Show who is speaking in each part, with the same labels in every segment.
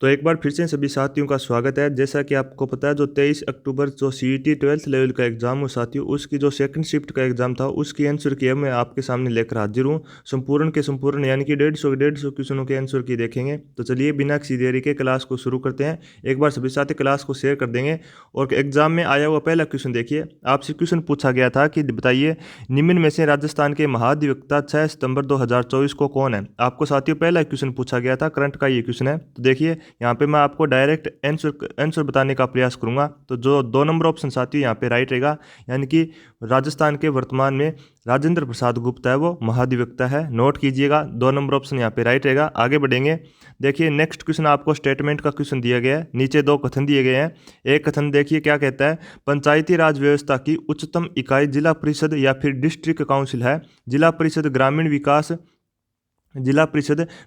Speaker 1: तो एक बार फिर से सभी साथियों का स्वागत है। जैसा कि आपको पता है, जो 23 अक्टूबर जो सीईटी 12th लेवल का एग्ज़ाम हो साथियों, उसकी जो सेकंड शिफ्ट का एग्ज़ाम था, उसकी आंसर की अब मैं आपके सामने लेकर हाजिर हूँ। संपूर्ण के संपूर्ण यानी कि 150 क्वेश्चनों के आंसर की देखेंगे। तो चलिए बिना किसी देरी के क्लास को शुरू करते हैं। एक बार सभी साथी क्लास को शेयर कर देंगे। और एग्ज़ाम में आया हुआ पहला क्वेश्चन देखिए। आपसे क्वेश्चन पूछा गया था कि बताइए, निम्न में से राजस्थान के महाधिवक्ता 6 सितंबर 2024 को कौन है। आपको साथियों पहला क्वेश्चन पूछा गया था, करंट का ये क्वेश्चन है। तो देखिए यहाँ पे मैं आपको डायरेक्ट आंसर बताने का प्रयास करूंगा। तो जो 2 नंबर ऑप्शन साथियों यहाँ पे राइट रहेगा, यानी कि राजस्थान के वर्तमान में राजेंद्र प्रसाद गुप्ता है वो महाधिवक्ता है। नोट कीजिएगा, 2 नंबर ऑप्शन यहाँ पे राइट रहेगा। आगे बढ़ेंगे। देखिए नेक्स्ट क्वेश्चन आपको स्टेटमेंट का क्वेश्चन दिया गया है। नीचे 2 कथन दिए गए हैं। एक कथन देखिए क्या कहता है, पंचायती राज व्यवस्था की उच्चतम इकाई जिला परिषद या फिर डिस्ट्रिक्ट काउंसिल है। जिला परिषद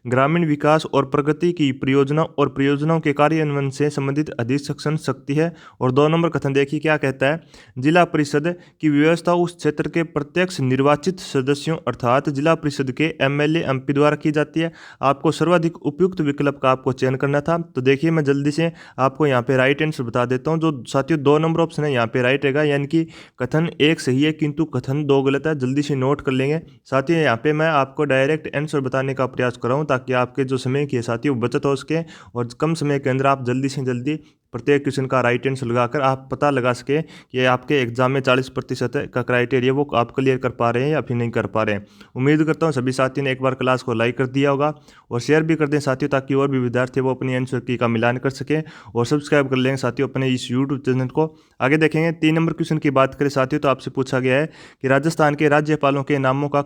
Speaker 1: ग्रामीण विकास और प्रगति की परियोजना और परियोजनाओं के कार्यान्वयन से संबंधित अधिशासन शक्ति है। और 2 नंबर कथन देखिए क्या कहता है, जिला परिषद की व्यवस्था उस क्षेत्र के प्रत्यक्ष निर्वाचित सदस्यों अर्थात जिला परिषद के एमएलए एमपी द्वारा की जाती है। आपको सर्वाधिक उपयुक्त विकल्प का आपको चयन करना था। तो देखिए मैं जल्दी से आपको यहाँ पे राइट आंसर बता देता हूँ। जो साथियों 2 नंबर ऑप्शन है यहाँ पे राइट रहेगा, यानी कि कथन 1 सही है किंतु कथन 2 गलत है। जल्दी से नोट कर लेंगे। साथियों यहाँ पे मैं आपको डायरेक्ट आंसर बताने का प्रयास कर रहा हूँ, ताकि आपके जो समय की है साथियों बचत हो सके और कम समय के अंदर आप जल्दी से जल्दी प्रत्येक क्वेश्चन का राइट आंसर लगाकर आप पता लगा सके कि आपके एग्जाम में 40% का क्राइटेरिया वो आप क्लियर कर पा रहे हैं या फिर नहीं कर पा रहे हैं। उम्मीद करता हूँ सभी साथियों ने एक बार क्लास को लाइक कर दिया होगा और शेयर भी कर दें साथियों, ताकि और भी विद्यार्थी वो अपनी आंसर की का मिलान कर सकें। और सब्सक्राइब कर लेंगे साथियों अपने इस यूट्यूब चैनल को। आगे देखेंगे 3 नंबर क्वेश्चन की बात करें साथियों, तो आपसे पूछा गया है कि राजस्थान के राज्यपालों के नामों का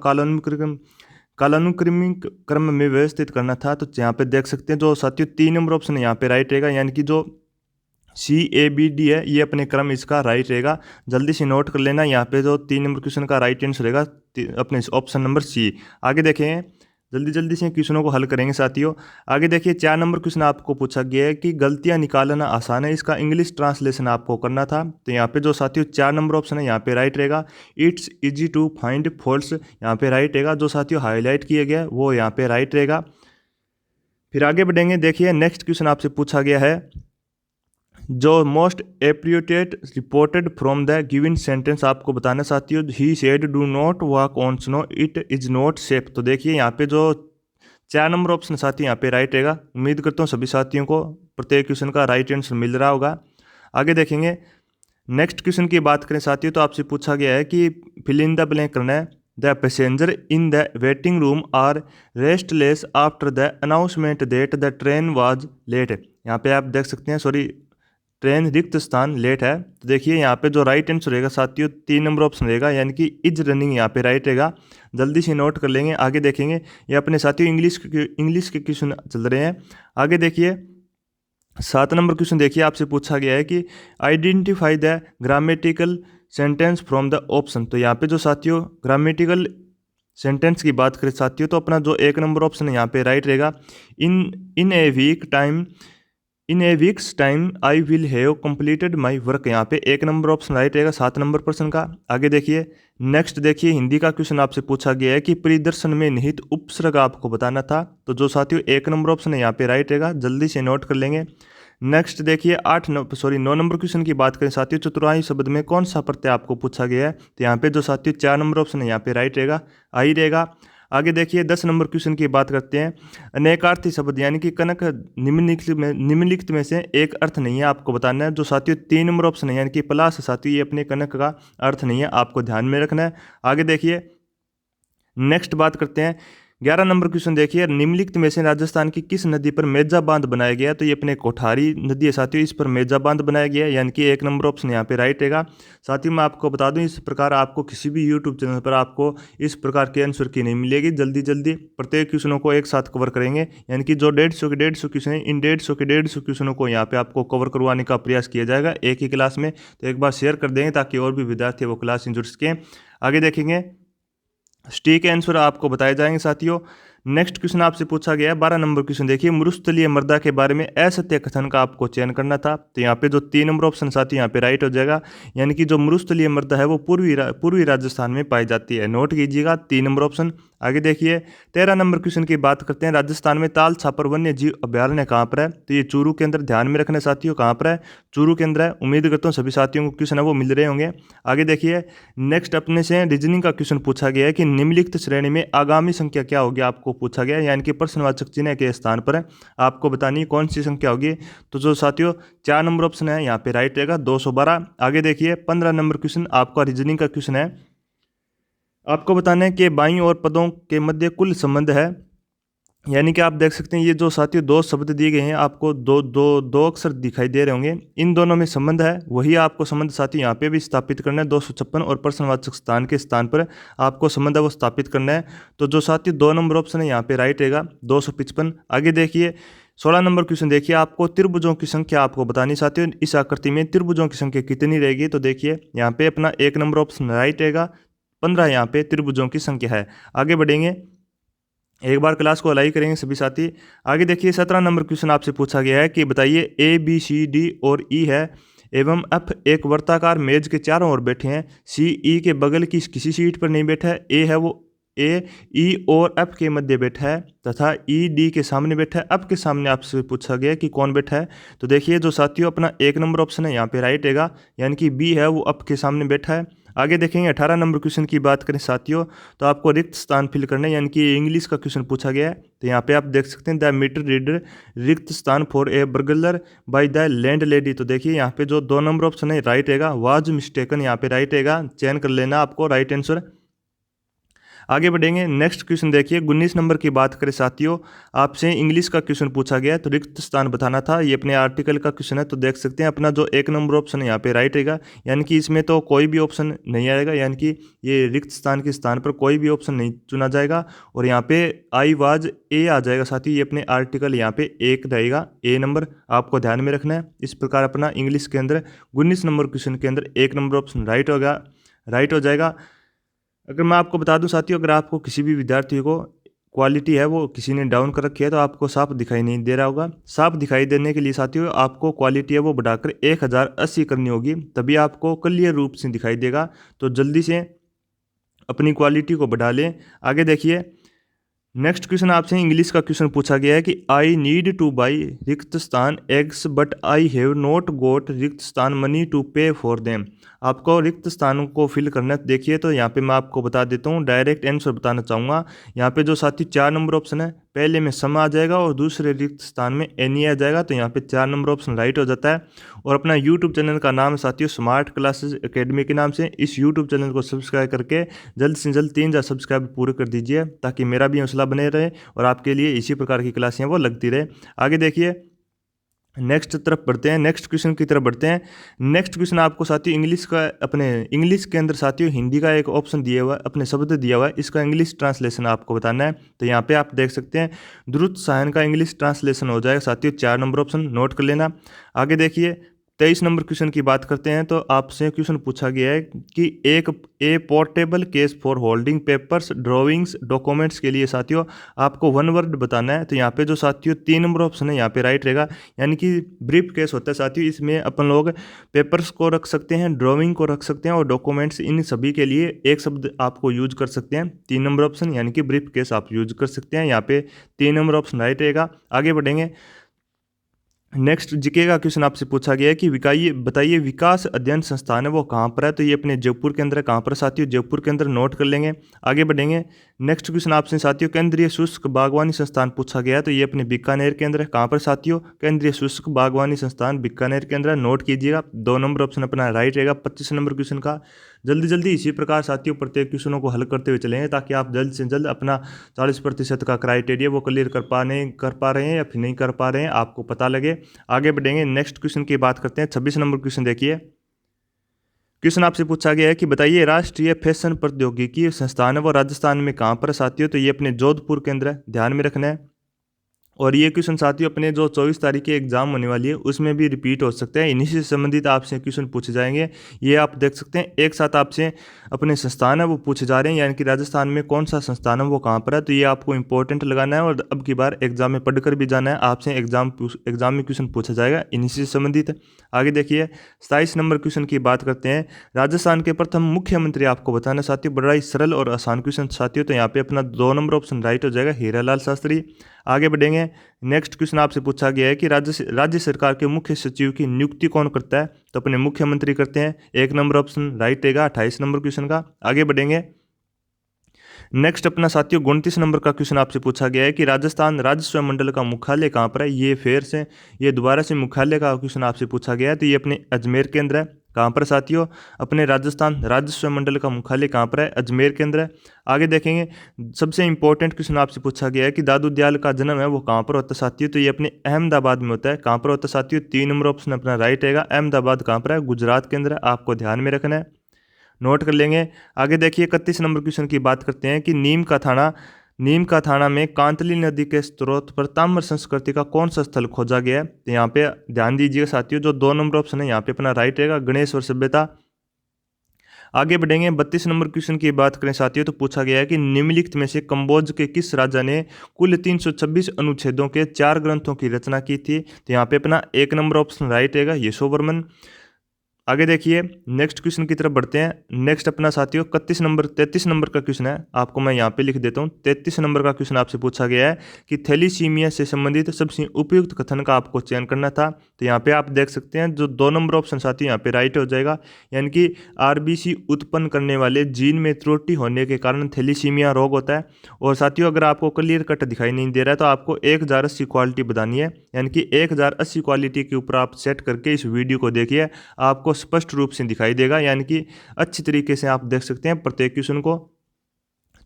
Speaker 1: कालानुक्रमिक क्रम में व्यवस्थित करना था। तो यहाँ पे देख सकते हैं जो साथियों 3 नंबर ऑप्शन यहाँ पे राइट रहेगा, यानी कि जो CABD है ये अपने क्रम इसका राइट रहेगा। जल्दी से नोट कर लेना। यहाँ पे जो 3 नंबर क्वेश्चन का राइट आंसर रहेगा अपने ऑप्शन नंबर सी। आगे देखें, जल्दी जल्दी से क्वेश्चनों को हल करेंगे साथियों। आगे देखिए 4 नंबर क्वेश्चन आपको पूछा गया है कि गलतियां निकालना आसान है, इसका इंग्लिश ट्रांसलेशन आपको करना था। तो यहाँ पे जो साथियों 4 नंबर ऑप्शन है यहाँ पे राइट रहेगा। It's easy to find faults यहाँ पे राइट रहेगा। जो साथियों हाईलाइट किया गया है वो यहाँ पे राइट रहेगा। फिर आगे बढ़ेंगे। देखिए नेक्स्ट क्वेश्चन आपसे पूछा गया है, जो most appropriate reported from the given sentence आपको बताना साथियों। He said do not walk on snow, it is not safe. तो देखिए यहाँ पे जो 4 नंबर ऑप्शन साथी यहाँ पे राइट रहेगा। उम्मीद करता हूँ सभी साथियों को प्रत्येक क्वेश्चन का राइट आंसर मिल रहा होगा। आगे देखेंगे। नेक्स्ट क्वेश्चन की बात करें साथियों, तो आपसे पूछा गया है कि फिल इन द ब्लैंक करना है। The passenger in the waiting room are restless after the announcement that the train was late. यहाँ पे आप देख सकते हैं, सॉरी, ट्रेन रिक्त स्थान लेट है। तो देखिए यहाँ पे जो राइट आंसर रहेगा साथियों 3 नंबर ऑप्शन रहेगा, यानी कि इज रनिंग यहाँ पे राइट रहेगा। जल्दी से नोट कर लेंगे। आगे देखेंगे, ये अपने साथियों इंग्लिश के क्वेश्चन चल रहे हैं। आगे देखिए 7 नंबर क्वेश्चन देखिए आपसे पूछा गया है कि identify the grammatical sentence from the option. तो यहाँ पे जो साथियों ग्रामेटिकल सेंटेंस की बात करें साथियों, तो अपना जो 1 नंबर ऑप्शन है यहाँ पे राइट रहेगा। In in a week's time I will have completed my work. यहाँ पे 1 नंबर ऑप्शन राइट रहेगा 7 नंबर प्रश्न का। आगे देखिए नेक्स्ट देखिए हिंदी का क्वेश्चन आपसे पूछा गया है कि परिदर्शन में निहित उपसर्ग आपको बताना था। तो जो साथियों 1 नंबर ऑप्शन है यहाँ पे राइट रहेगा। जल्दी से नोट कर लेंगे। नेक्स्ट देखिए 9 नंबर क्वेश्चन की बात करें साथियों, चतुराई शब्द में कौन सा प्रत्यय आपको पूछा गया है। तो यहाँ पे जो साथियों 4 नंबर ऑप्शन है यहाँ पे राइट रहेगा, आई रहेगा। आगे देखिए 10 नंबर क्वेश्चन की बात करते हैं। अनेकार्थी शब्द यानी कि कनक निम्नलिखित में से एक अर्थ नहीं है, आपको बताना है। जो साथियों 3 नंबर ऑप्शन है यानी कि प्लास साथियों, ये अपने कनक का अर्थ नहीं है, आपको ध्यान में रखना है। आगे देखिए नेक्स्ट बात करते हैं। 11 नंबर क्वेश्चन देखिए, निम्नलिखित में से राजस्थान की किस नदी पर मेजा बांध बनाया गया। तो ये अपने कोठारी नदी है साथियों, इस पर मेजा बांध बनाया गया है, यानी कि 1 नंबर ऑप्शन यहाँ पे राइट रहेगा। साथियों मैं आपको बता दूं, इस प्रकार आपको किसी भी यूट्यूब चैनल पर आपको इस प्रकार के आंसर की नहीं मिलेगी। जल्दी जल्दी प्रत्येक क्वेश्चनों को एक साथ कवर करेंगे, यानी कि जो 150 क्वेश्चन है, इन 150 क्वेश्चनों को यहाँ पे आपको कवर करवाने का प्रयास किया जाएगा एक ही क्लास में। तो एक बार शेयर कर देंगे ताकि और भी विद्यार्थी वो क्लास जुड़ सकें। आगे देखेंगे टी के आंसर आपको बताए जाएंगे साथियों। नेक्स्ट क्वेश्चन आपसे पूछा गया है 12 नंबर क्वेश्चन देखिए, मरुस्थलीय मृदा के बारे में असत्य कथन का आपको चयन करना था। तो यहाँ पे जो 3 नंबर ऑप्शन साथी यहाँ पे राइट हो जाएगा, यानी कि जो मरुस्थलीय मृदा है वो पूर्वी राजस्थान में पाई जाती है। नोट कीजिएगा 3 नंबर ऑप्शन। आगे देखिए 13 नंबर क्वेश्चन की बात करते हैं। राजस्थान में ताल छापर वन्य जीव अभ्यारण्य कहाँ पर है? तो ये चूरू के अंदर, ध्यान में रखना साथियों, कहाँ पर है? चूरू के अंदर है। उम्मीद करता हूँ सभी साथियों को क्वेश्चन है वो मिल रहे होंगे। आगे देखिए नेक्स्ट अपने से रीजनिंग का क्वेश्चन पूछा गया है कि निम्नलिखित श्रेणी में आगामी संख्या क्या होगी, आपको पूछा गया है, यानी कि प्रश्नवाचक चिन्ह के स्थान पर है आपको बतानी कौन सी संख्या होगी। तो जो साथियों 4 नंबर ऑप्शन है यहाँ पे राइट रहेगा 212। आगे देखिए 15 नंबर क्वेश्चन आपका रीजनिंग का क्वेश्चन है। आपको बताना है कि बाई और पदों के मध्य कुल संबंध है, यानी कि आप देख सकते हैं ये जो साथियों दो शब्द दिए गए हैं आपको दो अक्षर दिखाई दे रहे होंगे, इन दोनों में संबंध है, वही आपको संबंध साथियों यहाँ पे भी स्थापित करना है। 256 और प्रश्नवाचक स्थान के स्थान पर आपको संबंध है वो स्थापित करना है। तो जो साथियों 2 नंबर ऑप्शन है यहाँ पे राइट रहेगा 255। आगे देखिए 16 नंबर क्वेश्चन देखिए, आपको त्रिभुजों की संख्या आपको बतानी साथियों, इस आकृति में त्रिभुजों की संख्या कितनी रहेगी। तो देखिए यहाँ पे अपना 1 नंबर ऑप्शन राइट रहेगा 15 यहाँ पे त्रिभुजों की संख्या है। आगे बढ़ेंगे, एक बार क्लास को अलाइ करेंगे सभी साथी। आगे देखिए 17 नंबर क्वेश्चन आपसे पूछा गया है कि बताइए ए बी सी डी और ई है एवं एफ एक वर्ताकार मेज के चारों ओर बैठे हैं। सी ई के बगल की किसी सीट पर नहीं बैठा है, ए है वो ए ई और एफ के मध्य बैठा है तथा ई डी के सामने बैठा है। एफ के सामने आपसे पूछा गया कि कौन बैठा है। तो देखिए जो साथियों अपना 1 नंबर ऑप्शन है यहाँ पे राइट रहेगा, यानी कि बी है वो एफ के सामने बैठा है। आगे देखेंगे 18 नंबर क्वेश्चन की बात करें साथियों, तो आपको रिक्त स्थान फिल करना है, यानी कि इंग्लिश का क्वेश्चन पूछा गया है। तो यहाँ पे आप देख सकते हैं द मीटर रीडर रिक्त स्थान for a burglar by the land lady. तो देखिए यहाँ पे जो 2 नंबर ऑप्शन है राइट रहेगा, वाज मिस्टेकन यहाँ पे राइट रहेगा, चयन कर लेना आपको राइट आंसर। आगे बढ़ेंगे, नेक्स्ट क्वेश्चन देखिए 19 नंबर की बात करें साथियों, आपसे इंग्लिश का क्वेश्चन पूछा गया है तो रिक्त स्थान बताना था। ये अपने आर्टिकल का क्वेश्चन है, तो देख सकते हैं अपना जो 1 नंबर ऑप्शन है यहाँ पे राइट रहेगा, यानी कि इसमें तो कोई भी ऑप्शन नहीं आएगा, यानी कि ये रिक्त स्थान के स्थान पर कोई भी ऑप्शन नहीं चुना जाएगा। और यहाँ पे आई वाज ए आ जाएगा साथियों, ये अपने आर्टिकल यहाँ पे 1 रहेगा, ए नंबर आपको ध्यान में रखना है। इस प्रकार अपना इंग्लिश के अंदर 19 नंबर क्वेश्चन के अंदर 1 नंबर ऑप्शन राइट हो जाएगा। अगर मैं आपको बता दूं साथियों, अगर आपको किसी भी विद्यार्थी को क्वालिटी है वो किसी ने डाउन कर रखी है तो आपको साफ दिखाई नहीं दे रहा होगा। साफ दिखाई देने के लिए साथियों आपको क्वालिटी है वो बढ़ाकर 1080 करनी होगी, तभी आपको क्लियर रूप से दिखाई देगा। तो जल्दी से अपनी क्वालिटी को बढ़ा लें। आगे देखिए नेक्स्ट क्वेश्चन आपसे इंग्लिश का क्वेश्चन पूछा गया है कि आई नीड टू बाई रिक्त स्थान eggs but I have not गोट रिक्त स्थान मनी टू पे फॉर देम। आपको रिक्त स्थानों को फिल करना है। देखिए तो यहाँ पे मैं आपको बता देता हूँ, डायरेक्ट आंसर बताना चाहूँगा। यहाँ पे जो साथी 4 नंबर ऑप्शन है, पहले में सम आ जाएगा और दूसरे रिक्त स्थान में एनी आ जाएगा, तो यहाँ पे 4 नंबर ऑप्शन राइट हो जाता है। और अपना यूट्यूब चैनल का नाम साथियों स्मार्ट क्लासेस एकेडमी के नाम से, इस यूट्यूब चैनल को सब्सक्राइब करके जल्द से जल्द 3000 सब्सक्राइब पूरे कर दीजिए, ताकि मेरा भी हौसला बने रहे और आपके लिए इसी प्रकार की क्लासें वो लगती रहे। आगे देखिए नेक्स्ट तरफ बढ़ते हैं, नेक्स्ट क्वेश्चन की तरफ बढ़ते हैं। नेक्स्ट क्वेश्चन आपको साथियों इंग्लिश का, अपने इंग्लिश के अंदर साथियों हिंदी का एक ऑप्शन दिया हुआ है, अपने शब्द दिया हुआ है, इसका इंग्लिश ट्रांसलेशन आपको बताना है। तो यहाँ पे आप देख सकते हैं द्रुत सायन का इंग्लिश ट्रांसलेशन हो जाएगा साथियों, 4 नंबर ऑप्शन नोट कर लेना। आगे देखिए 23 नंबर क्वेश्चन की बात करते हैं, तो आपसे क्वेश्चन पूछा गया है कि एक portable case for holding papers drawings documents के लिए साथियों आपको 1 वर्ड बताना है। तो यहाँ पे जो साथियों 3 नंबर ऑप्शन है यहाँ पे राइट रहेगा, यानी कि ब्रीफ केस होता है साथियों, इसमें अपन लोग पेपर्स को रख सकते हैं, ड्राइंग को रख सकते हैं और डॉक्यूमेंट्स, इन सभी के लिए एक शब्द आपको यूज कर सकते हैं। 3 नंबर ऑप्शन यानी कि ब्रीफ केस आप यूज कर सकते हैं, यहाँ पे 3 नंबर ऑप्शन राइट रहेगा। आगे बढ़ेंगे, नेक्स्ट जीके का क्वेश्चन आपसे पूछा गया है कि बताइए विकास अध्ययन संस्थान है वो कहाँ पर है। तो ये अपने जयपुर के अंदर है, कहाँ पर साथियों जयपुर के अंदर, नोट कर लेंगे। आगे बढ़ेंगे, नेक्स्ट क्वेश्चन आपसे साथियों केंद्रीय शुष्क बागवानी संस्थान पूछा गया है, तो ये अपने बीकानेर के अंदर है, कहाँ पर साथियों केंद्रीय शुष्क बागवानी संस्थान बीकानेर के अंदर, नोट कीजिएगा। 2 नंबर ऑप्शन अपना राइट रहेगा 25 नंबर क्वेश्चन का। जल्दी इसी प्रकार साथियों प्रत्येक क्वेश्चनों को हल करते हुए चलेंगे, ताकि आप जल्द से जल्द अपना 40% का क्राइटेरिया वो क्लियर कर पा रहे हैं या फिर नहीं कर पा रहे हैं, आपको पता लगे। आगे बढ़ेंगे, नेक्स्ट क्वेश्चन की बात करते हैं। 26 नंबर क्वेश्चन देखिए, क्वेश्चन आपसे पूछा गया है कि बताइए राष्ट्रीय फैशन प्रौद्योगिकी संस्थान है वो राजस्थान में कहाँ पर साथियों। तो ये अपने जोधपुर के अंदर है, ध्यान में रखना है। और ये क्वेश्चन साथियों अपने जो 24 तारीख की एग्जाम होने वाली है उसमें भी रिपीट हो सकते हैं। इन्हीं से संबंधित आपसे क्वेश्चन पूछे जाएंगे। ये आप देख सकते हैं एक साथ आपसे अपने संस्थान है वो पूछे जा रहे हैं, यानी कि राजस्थान में कौन सा संस्थान है वो कहाँ पर है, तो ये आपको इंपॉर्टेंट लगाना है और अब की बार एग्जाम में पढ़कर भी जाना है। आपसे एग्जाम में क्वेश्चन पूछा जाएगा इन्हीं से संबंधित। आगे देखिए 27 नंबर क्वेश्चन की बात करते हैं। राजस्थान के प्रथम मुख्यमंत्री आपको बताना साथियों, बड़ा ही सरल और आसान क्वेश्चन साथियों, तो यहाँ पे अपना 2 नंबर ऑप्शन राइट हो जाएगा, हीरालाल शास्त्री। आगे बढ़ेंगे, नेक्स्ट क्वेश्चन आपसे पूछा गया है कि राज्य सरकार के मुख्य सचिव की नियुक्ति कौन करता है, तो अपने मुख्यमंत्री करते हैं। 1 नंबर ऑप्शन राइट रहेगा 28 नंबर क्वेश्चन का। आगे बढ़ेंगे, नेक्स्ट अपना साथियों 29 नंबर का क्वेश्चन आपसे पूछा गया है कि राजस्थान राजस्व मंडल का मुख्यालय कहाँ पर है। ये फिर से ये दोबारा से मुख्यालय का क्वेश्चन आपसे पूछा गया है, तो ये अपने अजमेर के अंदर है। कहाँ पर साथियों, अपने राजस्थान राजस्व मंडल का मुख्यालय कहाँ पर है, अजमेर के अंदर है। आगे देखेंगे, सबसे इंपॉर्टेंट क्वेश्चन आपसे पूछा गया है कि दादू दयाल का जन्म है वो कहाँ पर होता है साथियों, तो ये अपने अहमदाबाद में होता है। कहाँ पर होता है साथियों, 3 नंबर ऑप्शन अपना राइट रहेगा। अहमदाबाद कहाँ पर है, गुजरात के अंदर है, आपको ध्यान में रखना है, नोट कर लेंगे। आगे देखिए 31 नंबर क्वेश्चन की बात करते हैं कि नीम का थाना में कांतली नदी के स्रोत पर ताम्र संस्कृति का कौन सा स्थल खोजा गया है, तो यहाँ पे ध्यान दीजिएगा साथियों, जो 2 नंबर ऑप्शन है यहाँ पे अपना राइट रहेगा, गणेश्वर सभ्यता। आगे बढ़ेंगे, 32 नंबर क्वेश्चन की बात करें साथियों, तो पूछा गया है कि निम्नलिखित में से कंबोज के किस राजा ने कुल 326 अनुच्छेदों के 4 ग्रंथों की रचना की थी, तो यहाँ पे अपना 1 नंबर ऑप्शन राइट रहेगा, यशोवर्मन। आगे देखिए नेक्स्ट क्वेश्चन की तरफ बढ़ते हैं। नेक्स्ट अपना साथियों 33 नंबर का क्वेश्चन है, आपको मैं यहाँ पे लिख देता हूँ। 33 नंबर का क्वेश्चन आपसे पूछा गया है कि थैलीसीमिया से संबंधित सबसे उपयुक्त कथन का आपको चयन करना था, तो यहाँ पे आप देख सकते हैं जो 2 नंबर ऑप्शन साथियों यहाँ पे राइट हो जाएगा, यानी कि आरबीसी उत्पन्न करने वाले जीन में त्रुटि होने के कारण थैलीसीमिया रोग होता है। और साथियों अगर आपको क्लियर कट दिखाई नहीं दे रहा है तो आपको 1080 क्वालिटी बतानी है, यानी कि 1080 क्वालिटी के ऊपर आप सेट करके इस वीडियो को देखिए, आपको स्पष्ट रूप से दिखाई देगा, यानी कि अच्छी तरीके से आप देख सकते हैं प्रत्येक क्वेश्चन को।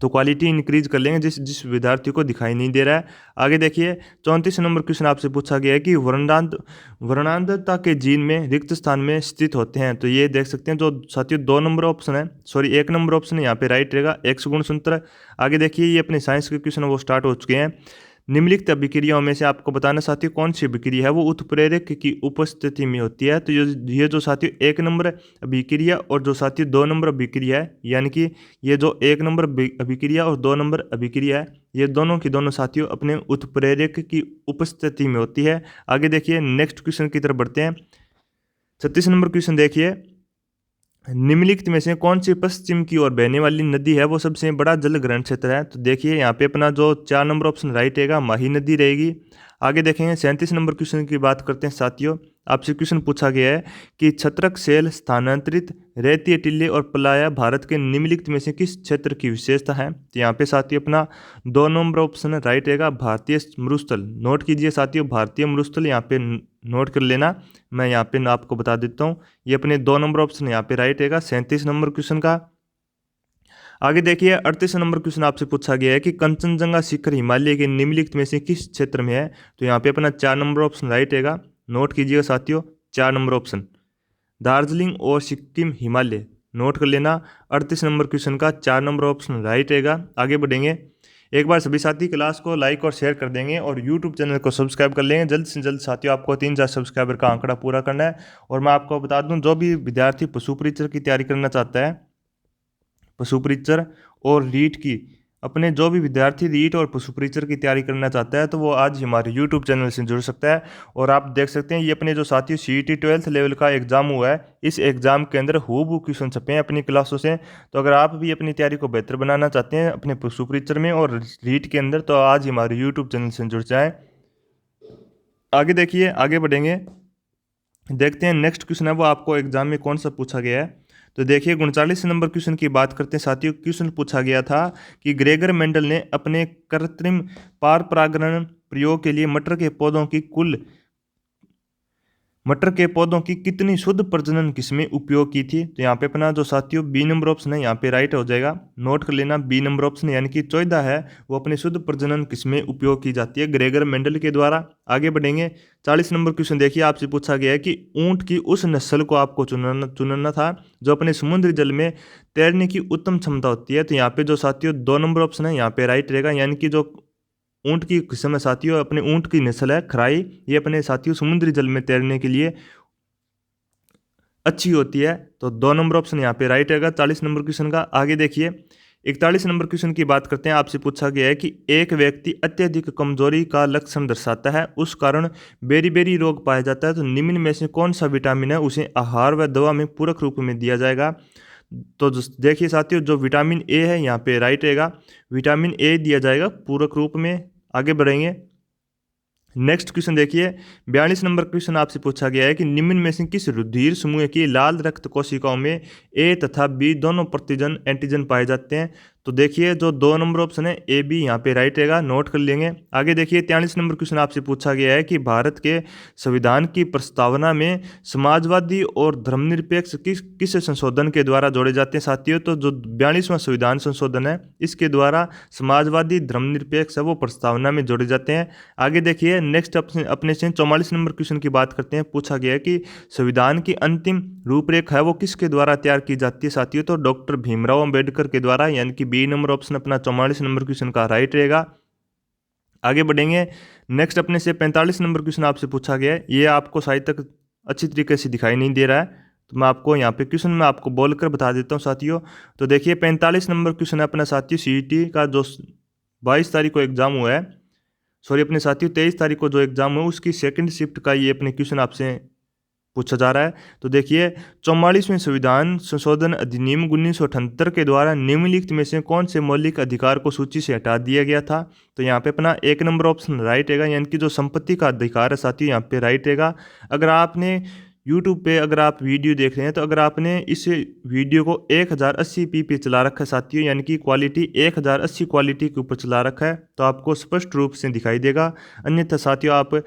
Speaker 1: तो क्वालिटी इंक्रीज कर लेंगे जिस विद्यार्थी को दिखाई नहीं दे रहा है। आगे देखिए 34 नंबर क्वेश्चन आपसे पूछा गया है कि वर्णांधता के जीन में रिक्त स्थान में स्थित होते हैं, तो ये देख सकते हैं जो साथियों 2 नंबर ऑप्शन है, सॉरी 1 नंबर ऑप्शन है यहाँ पे राइट रहेगा, एक्स गुणसूत्र। आगे देखिए ये अपने साइंस के क्वेश्चन वो स्टार्ट हो चुके हैं। निम्नलिखित अभिक्रियाओं में से आपको बताना साथियों कौन सी अभिक्रिया है वो उत्प्रेरक की उपस्थिति में होती है, तो ये जो साथियों 1 नंबर अभिक्रिया और जो साथियों 2 नंबर अभिक्रिया है, यानी कि ये जो 1 नंबर अभिक्रिया और 2 नंबर अभिक्रिया है, ये दोनों की दोनों साथियों अपने उत्प्रेरक की उपस्थिति में होती है। आगे देखिए नेक्स्ट क्वेश्चन की तरफ बढ़ते हैं। 36 नंबर क्वेश्चन देखिए, निम्नलिखित में से कौन सी पश्चिम की ओर बहने वाली नदी है वो सबसे बड़ा जल ग्रहण क्षेत्र है, तो देखिए यहाँ पे अपना जो 4 नंबर ऑप्शन राइट रहेगा, माही नदी रहेगी। आगे देखेंगे 37 नंबर क्वेश्चन की बात करते हैं साथियों, आपसे क्वेश्चन पूछा गया है कि छत्रक सेल स्थानांतरित रेतीय टिल्ले और पलाया भारत के निम्नलिखित में से किस क्षेत्र की विशेषता है, तो यहाँ पे साथियों अपना 2 नंबर ऑप्शन राइट रहेगा, भारतीय मरुस्थल। नोट कीजिए साथियों, भारतीय मरुस्थल यहाँ पे नोट कर लेना, मैं यहाँ पे आपको बता देता हूँ, ये अपने 2 नंबर ऑप्शन यहाँ पे राइट रहेगा 37 नंबर क्वेश्चन का। आगे देखिए 38 नंबर क्वेश्चन आपसे पूछा गया है कि कंचनजंगा शिखर हिमालय के निम्नलिखित में से किस क्षेत्र में है, तो यहाँ पे अपना 4 नंबर ऑप्शन राइट रहेगा, नोट कीजिएगा साथियों 4 नंबर ऑप्शन, दार्जिलिंग और सिक्किम हिमालय। नोट कर लेना 38 नंबर क्वेश्चन का 4 नंबर ऑप्शन राइट रहेगा। आगे बढ़ेंगे, एक बार सभी साथी क्लास को लाइक और शेयर कर देंगे और यूट्यूब चैनल को सब्सक्राइब कर लेंगे। जल्द से जल्द साथियों आपको 3,000 सब्सक्राइबर का आंकड़ा पूरा करना है। और मैं आपको बता दूं जो भी विद्यार्थी पशु परीक्षर की तैयारी करना चाहता है, पशु परीक्षर और रीट की, अपने जो भी विद्यार्थी रीट और पशु परीक्षर की तैयारी करना चाहता है तो वो आज हमारे यूट्यूब चैनल से जुड़ सकता है। और आप देख सकते हैं ये अपने जो साथियों CET 12th लेवल का एग्जाम हुआ है, इस एग्जाम के अंदर हूबहू क्वेश्चन छपे हैं अपनी क्लासों से। तो अगर आप भी अपनी तैयारी को बेहतर बनाना चाहते हैं अपने पशु परीक्षर में और रीट के अंदर, तो आज हमारे यूट्यूब चैनल से जुड़ जाएँ। आगे देखिए, आगे बढ़ेंगे, देखते हैं नेक्स्ट क्वेश्चन है वो आपको एग्जाम में कौन सा पूछा गया है। तो देखिए 39 नंबर क्वेश्चन की बात करते हैं साथियों। क्वेश्चन पूछा गया था कि ग्रेगर मेंडल ने अपने कृत्रिम पार परागण प्रयोग के लिए मटर के पौधों की कितनी शुद्ध प्रजनन किस्में उपयोग की थी, तो यहाँ पे अपना जो साथियों बी नंबर ऑप्शन है यहाँ पे राइट हो जाएगा, नोट कर लेना बी नंबर ऑप्शन, यानी कि 14 है वो अपनी शुद्ध प्रजनन किस्में उपयोग की जाती है ग्रेगर मेंडल के द्वारा। आगे बढ़ेंगे, 40 नंबर क्वेश्चन देखिए, आपसे पूछा गया है कि ऊंट की उस नस्ल को आपको चुनना था जो अपने समुद्री जल में तैरने की उत्तम क्षमता होती है, तो यहाँ पे जो साथियों 2 नंबर ऑप्शन है यहाँ पे राइट रहेगा, यानी कि जो ऊँट की किस्म है साथियों, अपने ऊँट की नस्ल है खराई। ये अपने साथियों समुद्री जल में तैरने के लिए अच्छी होती है। तो 2 नंबर ऑप्शन यहाँ पे राइट रहेगा 40 नंबर क्वेश्चन का। आगे देखिए 41 नंबर क्वेश्चन की बात करते हैं। आपसे पूछा गया है कि एक व्यक्ति अत्यधिक कमजोरी का लक्षण दर्शाता है, उस कारण बेरी-बेरी रोग पाया जाता है। तो निम्न में से कौन सा विटामिन है उसे आहार व दवा में पूरक रूप में दिया जाएगा। तो देखिए साथियों, जो विटामिन ए है यहाँ पे राइट रहेगा, विटामिन ए दिया जाएगा पूरक रूप में। आगे बढ़ेंगे, नेक्स्ट क्वेश्चन देखिए 42 नंबर क्वेश्चन आपसे पूछा गया है कि निम्न में से किस रुधिर समूह की लाल रक्त कोशिकाओं में ए तथा बी दोनों प्रतिजन एंटीजन पाए जाते हैं। तो देखिए जो 2 नंबर ऑप्शन है ए बी यहाँ पे राइट रहेगा, नोट कर लेंगे। आगे देखिए 43 नंबर क्वेश्चन आपसे पूछा गया है कि भारत के संविधान की प्रस्तावना में समाजवादी और धर्मनिरपेक्ष किस संशोधन के द्वारा जोड़े जाते हैं साथियों। तो जो 42वां संविधान संशोधन है इसके द्वारा समाजवादी धर्मनिरपेक्ष है वो प्रस्तावना में जोड़े जाते हैं। आगे देखिए नेक्स्ट अपने से 44 नंबर क्वेश्चन की बात करते हैं। पूछा गया है कि संविधान की अंतिम रूपरेखा है वो किसके द्वारा तैयार की जाती है साथियों। तो डॉक्टर भीमराव अंबेडकर के द्वारा, यानी कि बी नंबर ऑप्शन अपना 44 नंबर क्वेश्चन का राइट रहेगा। आगे बढ़ेंगे, नेक्स्ट अपने से 45 नंबर क्वेश्चन आपसे पूछा गया है। ये आपको शायद तक अच्छी तरीके से दिखाई नहीं दे रहा है, तो मैं आपको यहाँ पे क्वेश्चन में आपको बोलकर बता देता हूँ साथियों। तो देखिए 45 नंबर क्वेश्चन है अपना साथियों सीईटी का, जो 22 तारीख को एग्जाम हुआ है, सॉरी अपने साथियों 23 तारीख को जो एग्जाम हुआ उसकी सेकंड शिफ्ट का ये अपने क्वेश्चन आपसे पूछा जा रहा है। तो देखिए 44वें संविधान संशोधन अधिनियम 1978 के द्वारा निम्नलिखित में से कौन से मौलिक अधिकार को सूची से हटा दिया गया था। तो यहाँ पे अपना 1 नंबर ऑप्शन राइट रहेगा, यानी कि जो संपत्ति का अधिकार है साथियों यहाँ पे राइट रहेगा। अगर आपने यूट्यूब पे अगर आप वीडियो देख रहे हैं तो अगर आपने इस वीडियो को 1080p पे चला रखा है साथियों, यानी कि क्वालिटी 1080 क्वालिटी के ऊपर चला रखा है, तो आपको स्पष्ट रूप से दिखाई देगा। अन्यथा साथियों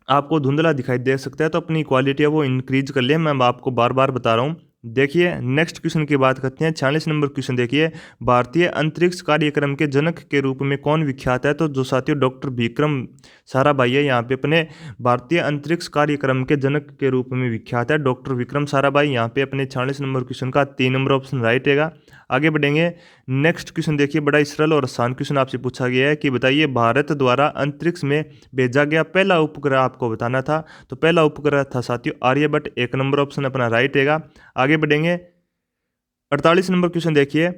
Speaker 1: आपको धुंधला दिखाई दे सकता है, तो अपनी क्वालिटी है वो इंक्रीज कर ले, मैं आपको बार बार बता रहा हूँ। देखिए नेक्स्ट क्वेश्चन की बात करते हैं। 46 नंबर क्वेश्चन देखिए, भारतीय अंतरिक्ष कार्यक्रम के जनक के रूप में कौन विख्यात है। तो जो साथियों डॉक्टर विक्रम साराभाई है यहाँ पे अपने भारतीय अंतरिक्ष कार्यक्रम के जनक के रूप में विख्यात है डॉक्टर विक्रम साराभाई। यहाँ पे अपने 46 नंबर क्वेश्चन का 3 नंबर ऑप्शन राइट रहेगा। आगे बढ़ेंगे, नेक्स्ट क्वेश्चन देखिए, बड़ा ही सरल और आसान क्वेश्चन आपसे पूछा गया है कि बताइए भारत द्वारा अंतरिक्ष में भेजा गया पहला उपग्रह आपको बताना था। तो पहला उपग्रह था साथियों आर्यभट्ट, 1 नंबर ऑप्शन अपना राइट रहेगा। आगे बढ़ेंगे, 48 नंबर क्वेश्चन देखिए,